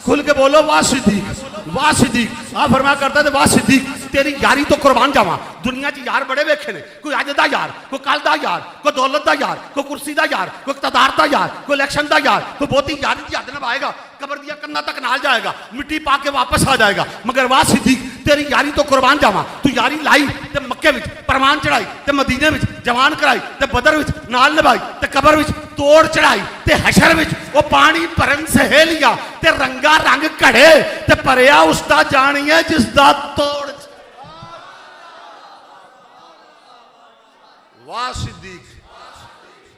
खुल के बोलो वाह सिद्दीक, वाह सिद्दीक। आप फरमाया करते थे वाह सिद्दीक, तेरी यारी तो कुर्बान जावा। दुनिया च यार बड़े वेखे ने, कोई अज दा यार, कोई कल दा यार, कोई दौलत दा यार, कोई कुर्सी दा यार, कोई इक़्तिदार दा यार, कोई इलेक्शन दा यार, कोई बहुती यारी दी हद नभाएगा, कबर दिया कन्ना तक नाल जाएगा, मिट्टी पा के वापस आ जाएगा। मगर वाह सिद्दीक तेरी यारी तो कुर्बान जावा। तू यारी लाई ते मक्के विच परवान चढ़ाई, ते मदीने विच जवान कराई, ते बदर विच नाल निभाई, ते कबर विच तोड़ चढ़ाई, ते हशर विच वो पानी भरन सहेलिया, ते रंगा रंग घड़े, ते भरिया उसदा जानिए जिसदा तोड़। वाह सिद्दीक,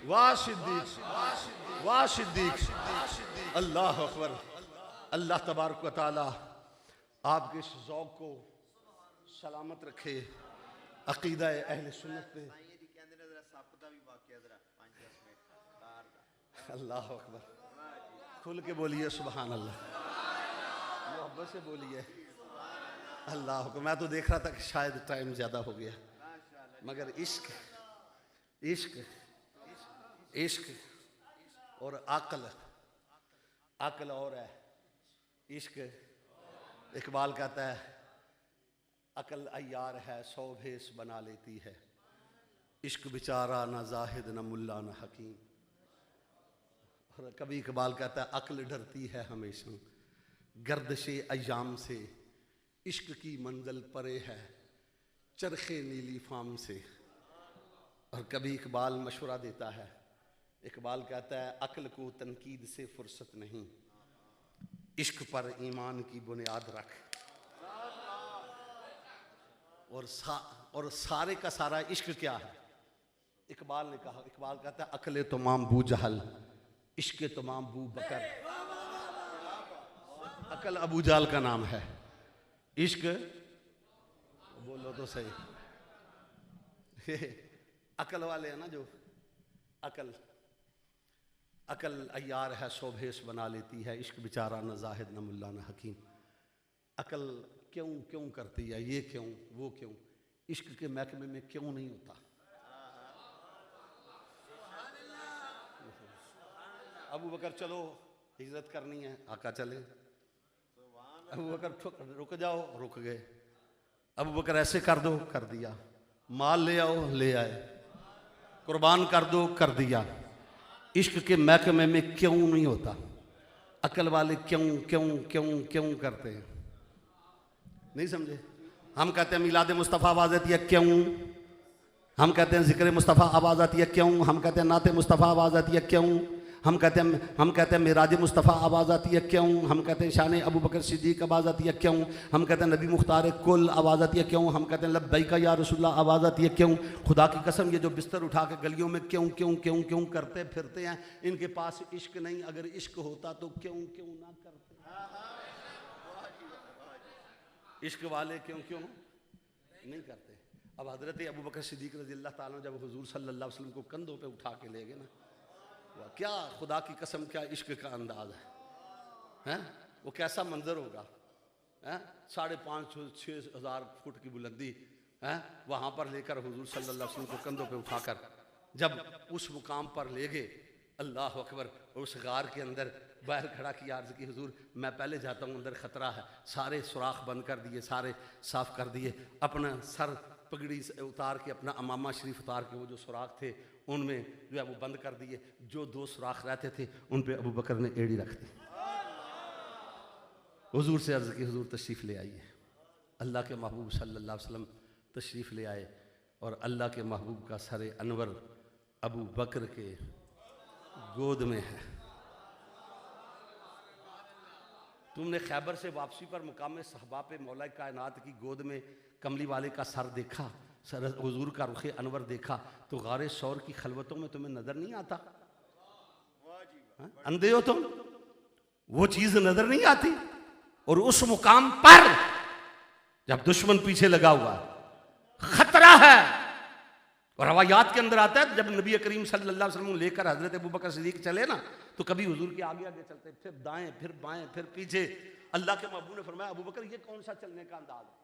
वाह सिद्दीक, वाह सिद्दीक। अल्लाह अकबर। अल्लाह तबारक व तआला आपके इस ज़ौक़ को सलामत रखे, अक़ीदा अहले सुन्नत पे। अल्लाह अकबर। खुल के बोलिए सुभान अल्लाह, मोहब्बत से बोलिए अल्लाह अकबर। मैं तो देख रहा था कि शायद टाइम ज़्यादा हो गया, मगर इश्क इश्क इश्क और अक्ल, अक्ल और है इश्क। इकबाल कहता है अक्ल अय्यार है, सौ भेस बना लेती है, इश्क बेचारा ना जाहिद न मुल्ला न हकीम। और कभी इकबाल कहता है अक्ल डरती है हमेशा गर्दशे अय्याम से, इश्क की मंजिल परे है चरखे नीली फाम से। और कभी इकबाल मशवरा देता है, इकबाल कहता है अक्ल को तनकीद से फुर्सत नहीं, इश्क पर ईमान की बुनियाद रख। और सारे का सारा इश्क क्या है? इकबाल ने कहा, इकबाल कहता है अक्ल तमाम बू जहल, इश्क तमाम बू बकर। अकल अबू जाल का नाम है, इश्क बोलो तो सही। अकल वाले है ना जो अकल अय्यार है, सौ भेस बना लेती है, इश्क बेचारा न जाहिद न मुल्ला न हकीम। अकल क्यों करती है, ये क्यों वो क्यों, इश्क के महकमे में क्यों नहीं होता। अबू बकर चलो हिजरत करनी है, आका चले। अबू बकर रुक जाओ, रुक गए। अबू बकर ऐसे कर दो, कर दिया। माल ले आओ, ले आए। कुर्बान कर दो, कर दिया। इश्क के महकमे में क्यों नहीं होता। अकल वाले क्यों करते हैं, नहीं समझे। हम कहते हैं मिलाद मुस्तफ़ा आवाज़ आती है, क्यों। हम कहते हैं जिक्र मुस्तफ़ा आवाज़ आती है, क्यों। हम कहते हैं नाते मुस्तफ़ा आवाज़ आती है, क्यों। हम कहते हैं मिराज मुस्तफ़ा आवाज़ आती है, क्यों। हम कहते हैं शान अबू बकर सिद्दीक़ आवाज़ आती है, क्यों। हम कहते हैं नबी मुख्तार कुल आवाज़ आती है, क्यों। हम कहते हैं लब्बैका या रसूलल्लाह आवाज़ आती है, क्यों। खुदा की कसम ये जो बिस्तर उठा के गलियों में क्यों करते फिरते हैं, इनके पास इश्क नहीं। अगर इश्क होता तो क्यों ना करते। इश्क वाले क्यों नहीं करते। अब हज़रत अबू बकर सिद्दीक़ रज़ी अल्लाह ताला जब हुज़ूर सल्लल्लाहु अलैहि वसल्लम को कंधों पे उठा के ले गए ना, क्या खुदा की कसम, क्या इश्क का अंदाज है। वो कैसा मंजर होगा। 5,500-6,000 फुट की बुलंदी है, वहाँ पर लेकर हुज़ूर सल्लल्लाहु अलैहि वसल्लम को कंधों पे उठाकर जब उस मुकाम पर ले गए, अल्लाह अकबर। उस गार के अंदर बाहर खड़ा किया, अर्ज़ की हुज़ूर मैं पहले जाता हूँ, अंदर ख़तरा है। सारे सुराख बंद कर दिए, सारे साफ़ कर दिए। अपना सर पगड़ी उतार के, अपना अमामा शरीफ उतार के, वो जो सुराख थे उनमें जो है वो बंद कर दिए। जो 2 सुराख रहते थे उन पे अबू बकर ने एड़ी रख दी। हुजूर से अर्ज़ की, हुजूर तशरीफ़ ले आइए। अल्लाह के महबूब सल्लल्लाहु अलैहि वसल्लम तशरीफ़ ले आए और अल्लाह के महबूब का सर अनवर अबू बकर के गोद में है। तुमने खैबर से वापसी पर मुकाम सहबा पे मौला कायनात की गोद में कमली वाले का सर देखा, सर हुजूर का रुख अनवर देखा, तो गारे शौर की खलवतों में तुम्हें नजर नहीं आता। अंधे हो तुम, वो चीज नजर नहीं आती। और उस मुकाम पर जब दुश्मन पीछे लगा हुआ, खतरा है, और रवायात के अंदर आता है जब नबी करीम सल्लल्लाहु अलैहि वसल्लम लेकर हजरत अबू बकर सिद्दीक चले ना, तो कभी हुजूर के आगे आगे चलते, फिर दाएं, फिर बाएं, फिर पीछे। अल्लाह के महबूब ने फरमाया अबू बकर ये कौन सा चलने का अंदाज है?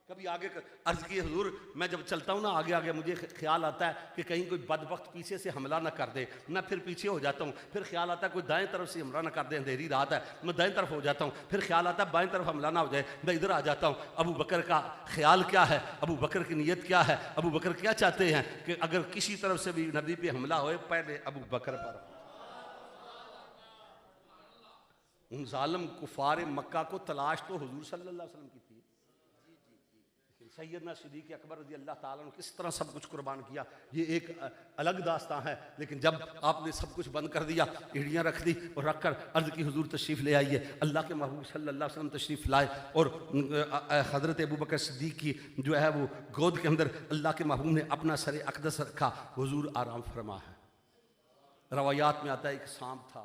कभी आगे अर्ज की हुजूर मैं जब चलता हूँ ना आगे आगे मुझे ख्याल आता है कि कहीं कोई बदबख्त पीछे से हमला ना कर दे, मैं फिर पीछे हो जाता हूँ। फिर ख्याल आता है कोई दाएं तरफ से हमला ना कर दे, अंधेरी रात है, मैं दाएं तरफ हो जाता हूँ। फिर ख्याल आता है बाएं तरफ हमला ना हो जाए, मैं इधर आ जाता हूँ। अबू बकर का ख्याल क्या है, अबू बकर की नीयत क्या है, अबू बकर क्या चाहते हैं कि अगर किसी तरफ से भी नबी पे हमला होए पहले अबू बकर पर। उन जालिम कुफार मक्का को तलाश तो हुजूर सल्लल्लाहु अलैहि वसल्लम की थी। सैयदना सिद्दीक़ अकबर रज़ी अल्लाह ताला ने किस तरह सब कुछ कुर्बान किया, ये एक अलग दास्तां है। लेकिन जब आपने सब कुछ बंद कर दिया, एड़ियाँ रख दी और रख कर अर्ज़ की हुजूर तशरीफ़ ले आइए, अल्लाह के महबूब सल्लल्लाहु अलैहि वसल्लम तशरीफ़ लाए और हज़रत अबू बकर सिद्दीक़ की जो है वो गोद के अंदर अल्लाह के महबूब ने अपना सर अक़दस रखा, हुजूर आराम फरमा है। रवायात में आता है एक सांप था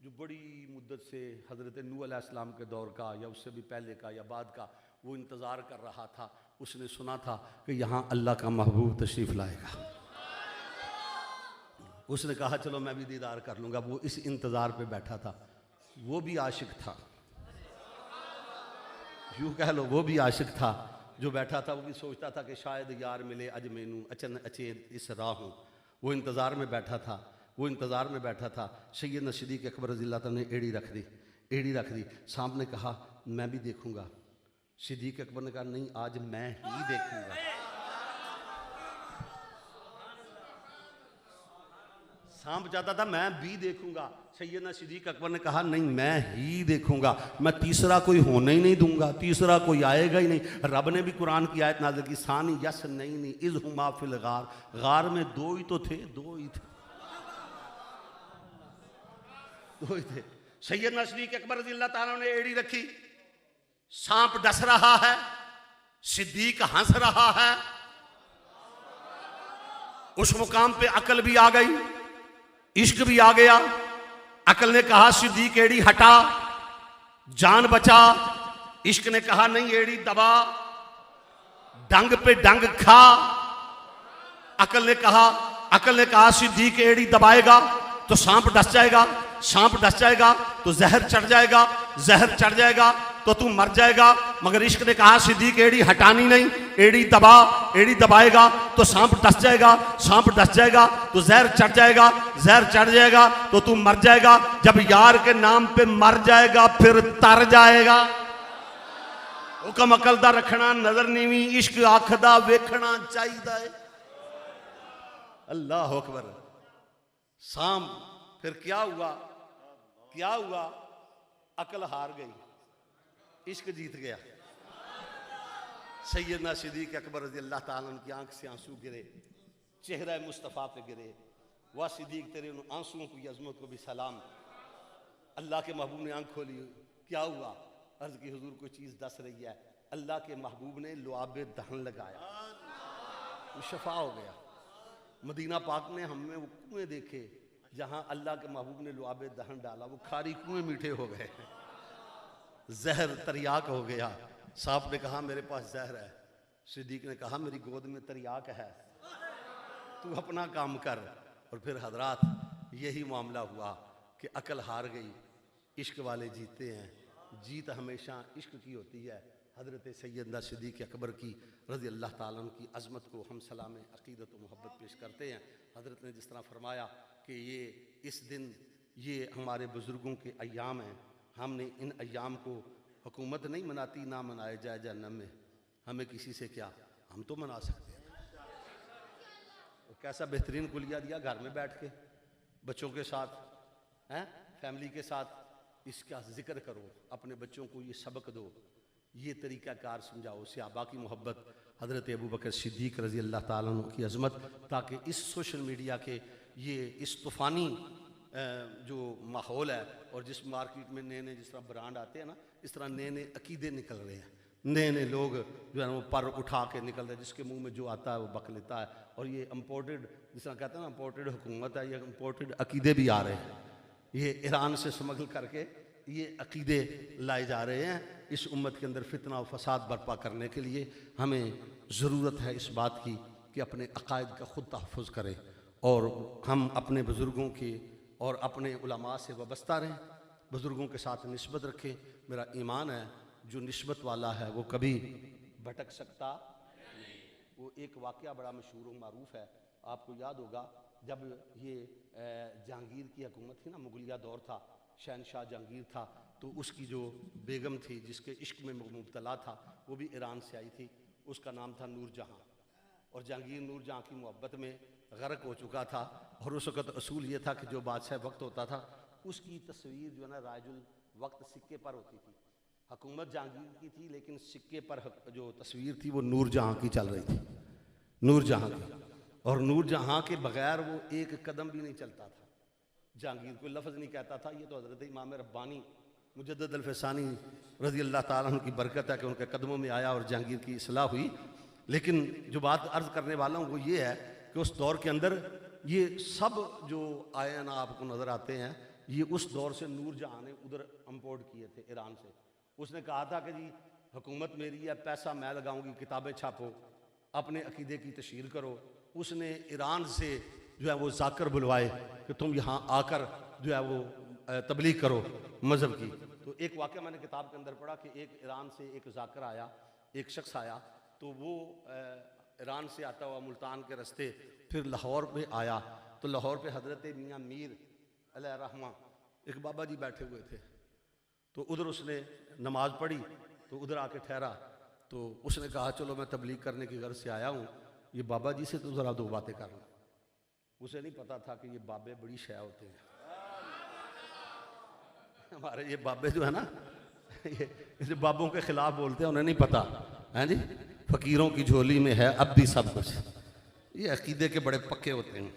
जो बड़ी मुद्दत से हज़रत नूह अलैहिस्सलाम के दौर का या उससे भी पहले का या बाद का वो इंतज़ार कर रहा था। उसने सुना था कि यहाँ अल्लाह का महबूब तशरीफ़ लाएगा। उसने कहा चलो मैं भी दीदार कर लूँगा। वो इस इंतज़ार पे बैठा था। वो भी आशिक था, यूँ कह लो वो भी आशिक था जो बैठा था। वो भी सोचता था कि शायद यार मिले अज मैनू अचन अचे इस राह हूँ। वो इंतज़ार में बैठा था, वो इंतज़ार में बैठा था। सैयदना सिद्दीक़ अकबर रज़ी अल्लाह ताला ने एड़ी रख दी, एड़ी रख दी। सांप ने कहा मैं भी देखूँगा। सिद्दीक़ अकबर ने कहा नहीं आज मैं ही देखूँगा। सांप चाहता था मैं भी देखूँगा, सैयदना सिद्दीक़ अकबर ने कहा नहीं मैं ही देखूँगा, मैं तीसरा कोई होने ही नहीं दूंगा, तीसरा कोई आएगा ही नहीं। रब ने भी कुरान की आयत नाज़िल की सानी यस नहीं इज़ हुमा फिल गार, गार में दो ही तो थे, दो ही थे, दो ही थे। सैयदना सिद्दीक़ अकबर रज़ी अल्लाह ताला ने एड़ी रखी, सांप डस रहा है, सिद्दीक हंस रहा है। उस मुकाम पे अकल भी आ गई, इश्क भी आ गया। अकल ने कहा सिद्दीक एड़ी हटा, जान बचा। इश्क ने कहा नहीं एड़ी दबा, डंग पे डंग खा। अकल ने कहा सिद्दीक एड़ी दबाएगा तो सांप डस जाएगा, सांप डस जाएगा तो जहर चढ़ जाएगा, जहर चढ़ जाएगा तो तू मर जाएगा। मगर इश्क ने कहा सिद्दीक एड़ी हटानी नहीं, एड़ी दबा, एड़ी दबाएगा तो सांप डस जाएगा, सांप डस जाएगा तो जहर चढ़ जाएगा, जहर चढ़ जाएगा तो तू मर जाएगा। जब यार के नाम पे मर जाएगा फिर तर जाएगा। हुक्म अकल दा रखना नजर नीवी, इश्क आखदा वेखना चाहिदा है। अल्लाह अकबर। सांप फिर क्या हुआ, क्या हुआ? अकल हार गई, इश्क जीत गया। सैयदना सिद्दीक़ अकबर रज़ी अल्लाह ताला उनकी आंख से आंसू गिरे, चेहरा मुस्तफ़ा पे गिरे। वाह सिद्दीक तेरे उन आंसुओं की अज़मत को भी सलाम। अल्लाह के महबूब ने आंख खोली, क्या हुआ? अर्ज़ की हुजूर कोई चीज़ दस रही है। अल्लाह के महबूब ने लुआबे दहन लगाया, वो शफा हो गया। मदीना पाक में हमने वो कुएं देखे जहाँ अल्लाह के महबूब ने लुआबे दहन डाला, वो खारी कुएं मीठे हो गए, जहर तरियाक हो गया। सांप ने कहा मेरे पास जहर है। सिद्दीक ने कहा मेरी गोद में तरियाक है, तू अपना काम कर। और फिर हजरात यही मामला हुआ कि अकल हार गई, इश्क वाले जीते हैं। जीत हमेशा इश्क की होती है। हज़रत सैयदना सिद्दीक़ अकबर की रज़ी अल्लाह ताला की अज़मत को हम सलाम अक़ीदत व मोहब्बत पेश करते हैं। हज़रत ने जिस तरह फरमाया कि ये इस दिन ये हमारे बुज़ुर्गों के अय्याम हैं, हमने इन अय्याम को हुकूमत नहीं मनाती, ना मनाए जाए जहन्नम में। हमें किसी से क्या, हम तो मना सकते हैं। और कैसा बेहतरीन कुलिया दिया, घर में बैठ के बच्चों के साथ हैं, फैमिली के साथ इसका जिक्र करो, अपने बच्चों को ये सबक दो, ये तरीक़ाकार समझाओ, सहाबा की मोहब्बत, हज़रत अबू बकर सिद्दीक़ रज़ी अल्लाह ताला अन्हु की अज़मत, ताकि इस सोशल मीडिया के ये इस तूफ़ानी जो माहौल है और जिस मार्केट में नए नए जिस तरह ब्रांड आते हैं ना, इस तरह नए नए अकीदे निकल रहे हैं, नए नए लोग जो है वो पर उठा के निकल रहे हैं, जिसके मुंह में जो आता है वो बक लेता है। और ये इम्पोर्टेड, जिस तरह कहते हैं ना इम्पोर्टेड हुकूमत है, ये इम्पोर्टेड अकीदे भी आ रहे हैं। ये ईरान से स्मगल करके ये अकीदे लाए जा रहे हैं। इस उम्मत के अंदर फितना और फसाद बर्पा करने के लिए हमें ज़रूरत है इस बात की कि अपने अकायद का ख़ुद तहफ़्फ़ुज़ करें और हम अपने बुज़ुर्गों के और अपने उलमा से वाबस्ता रहें, बुज़ुर्गों के साथ निस्बत रखें। मेरा ईमान है जो निस्बत वाला है वो कभी भटक सकता नहीं। वो एक वाक़या बड़ा मशहूर व मारूफ़ है, आपको याद होगा जब ये जहांगीर की हुकूमत थी ना, मुगलिया दौर था, शहनशाह जहांगीर था, तो उसकी जो बेगम थी जिसके इश्क में मुब्तला था वो भी ईरान से आई थी, उसका नाम था नूरजहाँ। और जहांगीर नूरजहाँ की मोहब्बत में गर्क हो चुका था। और उस वक़्त असूल ये था कि जो बादशाह वक्त होता था उसकी तस्वीर जो है ना राजुल वक्त सिक्के पर होती थी। हुकूमत जहांगीर की थी लेकिन सिक्के पर जो तस्वीर थी वो नूरजहाँ की चल रही थी, नूरजहाँ की। और नूरजहाँ के बग़ैर वो एक कदम भी नहीं चलता था। जहांगीर कोई लफ्ज़ नहीं कहता था। ये तो हज़रत इमाम रब्बानी मुजद्दिद अल-फ़सानी रज़ी अल्लाह ताला अन्हु की बरकत है कि उनके कदमों में आया और जहांगीर की इस्लाह हुई। लेकिन जो बात अर्ज़ करने वाला हूँ वो ये है कि उस दौर के अंदर ये सब जो आयन आपको नज़र आते हैं ये उस दौर से नूरजहाँ ने उधर इम्पोर्ट किए थे ईरान से। उसने कहा था कि जी हुकूमत मेरी है, पैसा मैं लगाऊंगी, किताबें छापो, अपने अकीदे की तशहीर करो। उसने ईरान से जो है वो जाकर बुलवाए कि तुम यहाँ आकर जो है वो तबलीग करो मज़हब की। तो एक वाक़या मैंने किताब के अंदर पढ़ा कि एक ईरान से एक जाकर आया, एक शख्स आया, तो वो ईरान से आता हुआ मुल्तान के रास्ते फिर लाहौर में आया। तो लाहौर पे हज़रत मियाँ मीर अलैहिर्रहमा एक बाबा जी बैठे हुए थे। तो उधर उसने नमाज़ पढ़ी तो उधर आके ठहरा। तो उसने कहा चलो मैं तबलीग करने की गर्ज से आया हूँ, ये बाबा जी से तो ज़रा दो बातें कर लूँ। उसे नहीं पता था कि ये बाबे बड़ी शय होते हैं। हमारे ये बाबे जो है ना ये बाबों के खिलाफ बोलते हैं, उन्हें नहीं पता है जी। फ़कीरों की झोली में है अब भी सब कुछ। ये अकीदे के बड़े पक्के होते हैं।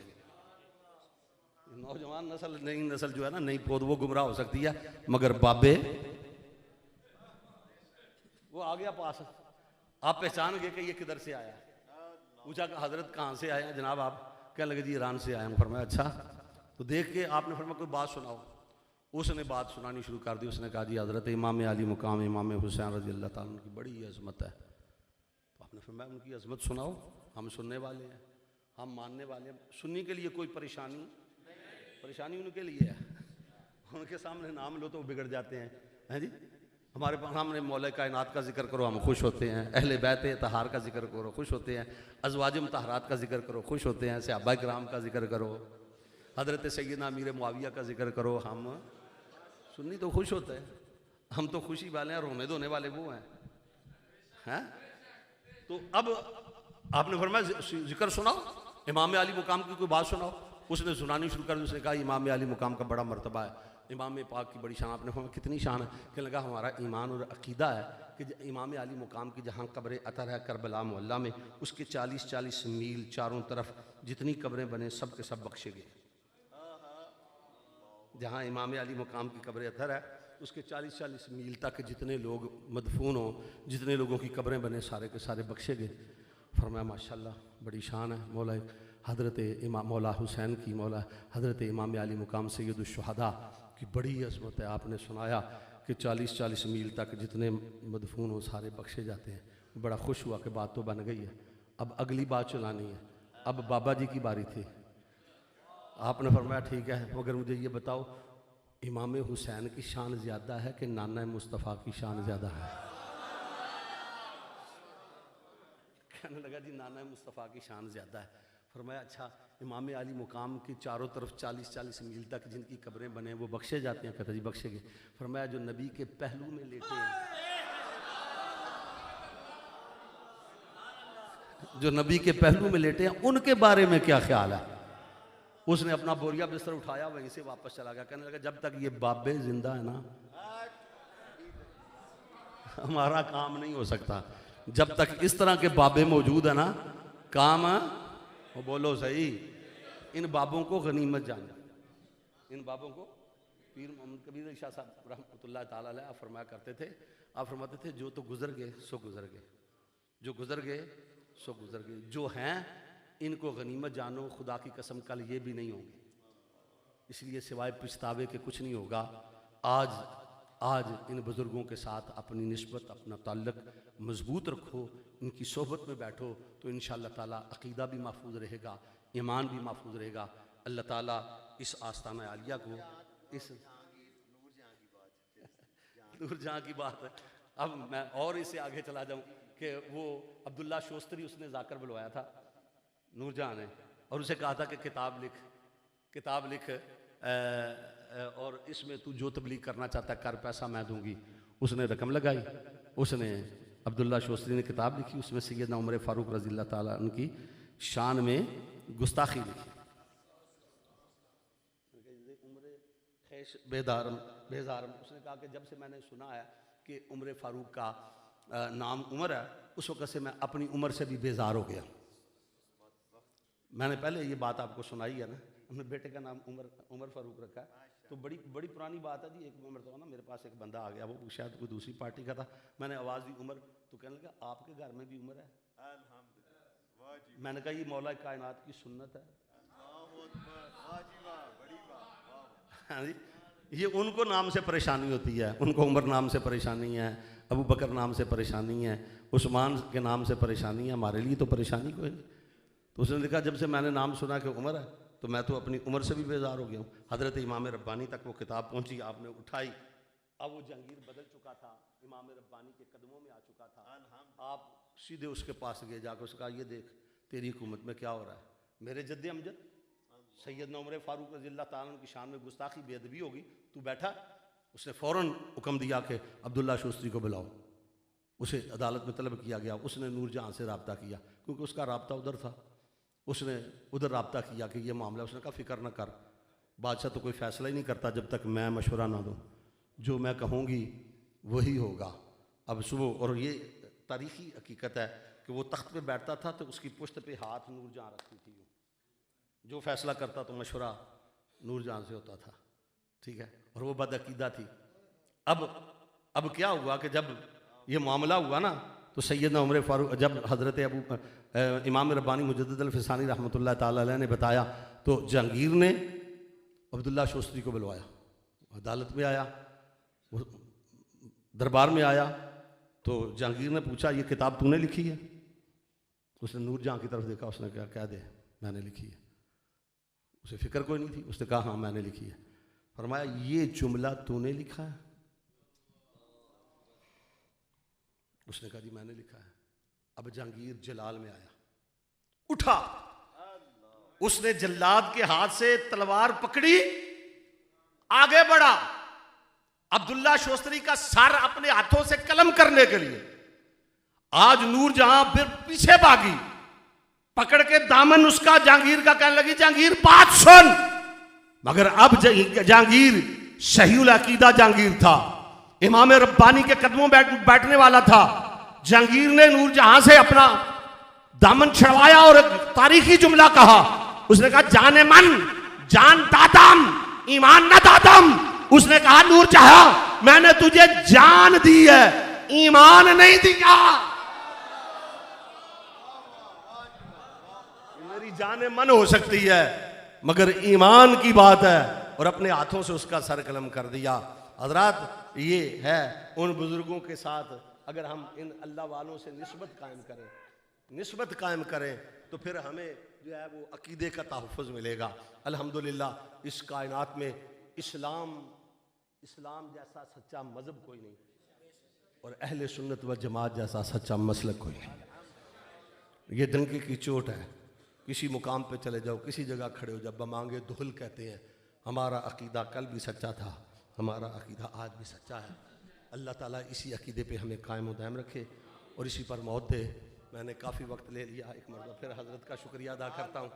नौजवान नस्ल, नई नस्ल जो है ना, नई पौध वो गुमराह हो सकती है, मगर बाबे वो आ गया पास। आप पहचान गए कि ये किधर से आया। पूछा कि हजरत कहाँ से आए हैं जनाब आप? कहने लगे जी ईरान से आए हैं। फरमाया अच्छा, तो देख के आपने फरमाया कोई बात सुनाओ। उसने बात सुनानी शुरू कर दी। उसने कहा जी हज़रत इमाम अली मुकाम इमाम हुसैन रज़ी अल्लाह ताला की बड़ी अज़मत है। तो आपने फरमाया उनकी अज़मत सुनाओ, हम सुनने वाले हैं, हम मानने वाले हैं। सुनने के लिए कोई परेशानी उनके लिए है। उनके सामने नाम लो तो वो बिगड़ जाते हैं जी। हमारे सामने मौला कायनात का जिक्र करो हम खुश होते हैं, अहले बैत तहार का जिक्र करो खुश होते हैं, अज़वाज मुतहरात का जिक्र करो खुश होते हैं, सहाबा किराम का जिक्र करो, हज़रत सैयदना अमीर मुआविया का जिक्र करो, हम सुन्नी तो खुश होते हैं। हम तो खुशी वाले हैं, रोने धोने वाले वो हैं। तो अब आपने फरमाया जिक्र सुनाओ, इमाम अली मुकाम की कोई बात सुनाओ। उसने सुनानी शुरू कर दी। उसने कहा इमाम अली मुकाम का बड़ा मर्तबा है, इमाम पाक की बड़ी शान। आपने फरमाया कितनी शान है? कहने लगा हमारा ईमान और अकीदा है कि इमाम अली मुकाम की जहाँ कब्र अतर है करबला मोहल्ला में, उसके 40-40 मील चारों तरफ जितनी कब्रें बने सब के सब बख्शे गए। जहाँ इमाम अली मुकाम की कब्र अतर है उसके 40-40 मील तक जितने लोग मदफून हो, जितने लोगों की कब्रें बने सारे के सारे बख्शे गए। फरमाया माशाल्लाह बड़ी शान है मौला हज़रत इमाम मौला हुसैन की, मौला हज़रत इमाम अली मुकाम सैयदुश्शुहदा की बड़ी अज़मत है। आपने सुनाया कि 40-40 मील तक जितने मदफून हो सारे बख्शे जाते हैं। बड़ा खुश हुआ कि बात तो बन गई है, अब अगली बात चलानी है। अब बाबा जी की बारी थी। आपने फरमाया ठीक है, मगर मुझे ये बताओ इमाम हुसैन की शान ज़्यादा है कि नाना मुस्तफ़ा की शान ज़्यादा है? कहने लगा जी नाना मुस्तफ़ा की शान ज़्यादा है। फरमाया अच्छा, इमाम अली मुकाम की चारों तरफ 40-40 मील तक जिनकी कब्रें बने वो बख्शे जाते हैं? कहता जी बख्शे गए। फरमाया जो नबी के पहलू में लेटे हैं, जो नबी के पहलू में लेटे हैं उनके बारे में क्या ख्याल है? उसने अपना बोरिया बिस्तर उठाया, वहीं से वापस चला गया। कहने लगा जब तक ये बाबे जिंदा है ना हमारा काम नहीं हो सकता। जब तक इस तरह के बाबे मौजूद है ना काम वो बोलो सही। इन बाबों को गनीमत जाना। इन बाबों को पीर मोहम्मद कबीर शाह साहब रहमतुल्लाह ताला अलैह फरमाया करते थे। आप फरमाते थे जो तो गुजर गए सो गुजर गए, जो गुजर गए सो गुजर गए, जो हैं इनको गनीमत जानो, खुदा की कसम कल ये भी नहीं होंगे। इसलिए सिवाय पछतावे के कुछ नहीं होगा। आज इन बुज़ुर्गों के साथ अपनी निस्बत अपना ताल्लुक़ मज़बूत रखो। इनकी सोहबत में बैठो तो इंशाअल्लाह ताला अक़ीदा भी महफूज रहेगा, ईमान भी महफूज रहेगा। अल्लाह ताला इस आस्ताना आलिया को इस नूरजहाँ की बात है। अब मैं और इससे आगे चला जाऊँ कि वो अब्दुल्ला शोस्तरी उसने जाकर बुलवाया था नूरजहाँ ने, और उसे कहा था कि किताब लिख और इसमें तू जो तबलीग करना चाहता है कर, पैसा मैं दूंगी। उसने रकम लगाई, उसने अब्दुल्ला शोस्तरी ने किताब लिखी, उसमें सैयदना उमर फारूक रज़ी अल्लाह ताला उनकी शान में गुस्ताखी लिखी। बेदारम उसने कहा कि जब से मैंने सुना है कि उमर फारूक का नाम उमर है, उस वक़्त से मैं अपनी उम्र से भी बेजार हो गया। मैंने पहले ये बात आपको सुनाई है ना, अपने बेटे का नाम उमर फारूक रखा है, तो बड़ी पुरानी बात है जी। एक मरतबा ना मेरे पास एक बंदा आ गया, वो शायद कोई दूसरी पार्टी का था। मैंने आवाज़ दी उमर, तो कहने लगा आपके घर में भी उमर है? मैंने कहा ये मौला कायनात की सुन्नत है। हाँ जी, ये उनको नाम से परेशानी होती है, उनको उमर नाम से परेशानी है, अबू बकर नाम से परेशानी है, उस्मान के नाम से परेशानी है, हमारे लिए तो परेशानी कोई नहीं। तो उसने देखा जब से मैंने नाम सुना कि उमर है, तो मैं तो अपनी उम्र से भी बेजार हो गया हूँ। हज़रत इमाम रब्बानी तक वो किताब पहुँची, आपने उठाई। अब वो जहांगीर बदल चुका था, इमाम रब्बानी के कदमों में आ चुका था। आप सीधे उसके पास गए, जाकर उसका ये देख तेरी हुकूमत में क्या हो रहा है, मेरे जद्द अमजद सैयदना उमर फारूक रज़ी अल्लाह ताला की शान में गुस्ताखी बेअदबी होगी, तू बैठा। उसने फ़ौरन हुक्म दिया कि अब्दुल्ला शोस्तरी को बुलाओ। उसे अदालत में तलब किया गया। उसने नूरजहाँ से रब्ता किया, क्योंकि उसका रब्ता उधर था। उसने उधर रब्ता किया कि ये मामला, उसने कहा फ़िक्र न कर, बादशाह तो कोई फ़ैसला ही नहीं करता जब तक मैं मशवरा ना दूँ, जो मैं कहूँगी वही होगा। अब सुबह, और ये तारीख़ी हकीकत है कि वो तख्त पे बैठता था तो उसकी पुश्त पे हाथ नूरजहाँ रखती थी, जो फ़ैसला करता तो मशवरा नूरजहाँ से होता था, ठीक है। और वो बदअक़ीदा थी। अब क्या हुआ कि जब ये मामला हुआ ना, तो सैयदना उमर फारूक, जब हज़रत इमाम रब्बानी मुजद्दिद अल-फ़िसानी रहमतुल्लाह ताला अलैह ने बताया, तो जहांगीर ने अब्दुल्ला शोस्तरी को बुलवाया। अदालत में आया, वो दरबार में आया, तो जहांगीर ने पूछा ये किताब तूने लिखी है? उसने नूरजहाँ की तरफ देखा, उसने कहा दे मैंने लिखी है। उसे फ़िक्र कोई नहीं थी, उसने कहा हाँ मैंने लिखी है। फरमाया ये जुमला तूने लिखा है? उसने कहा जी मैंने लिखा है। अब जहांगीर जलाल में आया, उठा, उसने जल्लाद के हाथ से तलवार पकड़ी, आगे बढ़ा, अब्दुल्ला शोस्तरी का सर अपने हाथों से कलम करने के लिए। आज नूरजहाँ फिर पीछे भागी, पकड़ के दामन उसका जहांगीर का, कहने लगी जहांगीर बात सुन। मगर अब जहांगीर सहीउल अकीदा जहांगीर था, इमाम रब्बानी के कदमों बैठने वाला था। जहांगीर ने नूरजहाँ से अपना दामन छड़वाया और एक तारीखी जुमला कहा। उसने कहा जाने मन जान दादम ईमान न दादम। उसने कहा नूरजहाँ मैंने तुझे जान दी है, ईमान नहीं दिया। मेरी जाने मन हो सकती है मगर ईमान की बात है, और अपने हाथों से उसका सर कलम कर दिया। हजरात ये है उन बुजुर्गों के साथ अगर हम इन अल्लाह वालों से निस्बत कायम करें तो फिर हमें जो है वो अकीदे का तहफ़्फ़ुज़ मिलेगा। अल्हम्दुलिल्लाह इस कायनात में इस्लाम जैसा सच्चा मज़हब कोई नहीं, और अहले सुन्नत व जमात जैसा सच्चा मसलक कोई नहीं। ये डंके की चोट है। किसी मुकाम पे चले जाओ, किसी जगह खड़े हो जाओ, बमांगे दुहल कहते हैं हमारा अकीदा कल भी सच्चा था, हमारा अकीदा आज भी सच्चा है। अल्लाह ताला इसी अकीदे पे हमें कायम व दायम रखे और इसी पर मौत दे। मैंने काफ़ी वक्त ले लिया, एक मरतबा फिर हज़रत का शुक्रिया अदा करता हूँ।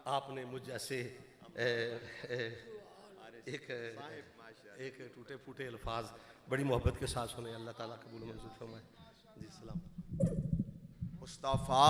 आपने मुझ जैसे एक टूटे फूटे अल्फाज बड़ी मोहब्बत के साथ सुने। अल्लाह ताला कबूल मंजूर फरमाए। जी सलाम। मुस्तफ़ा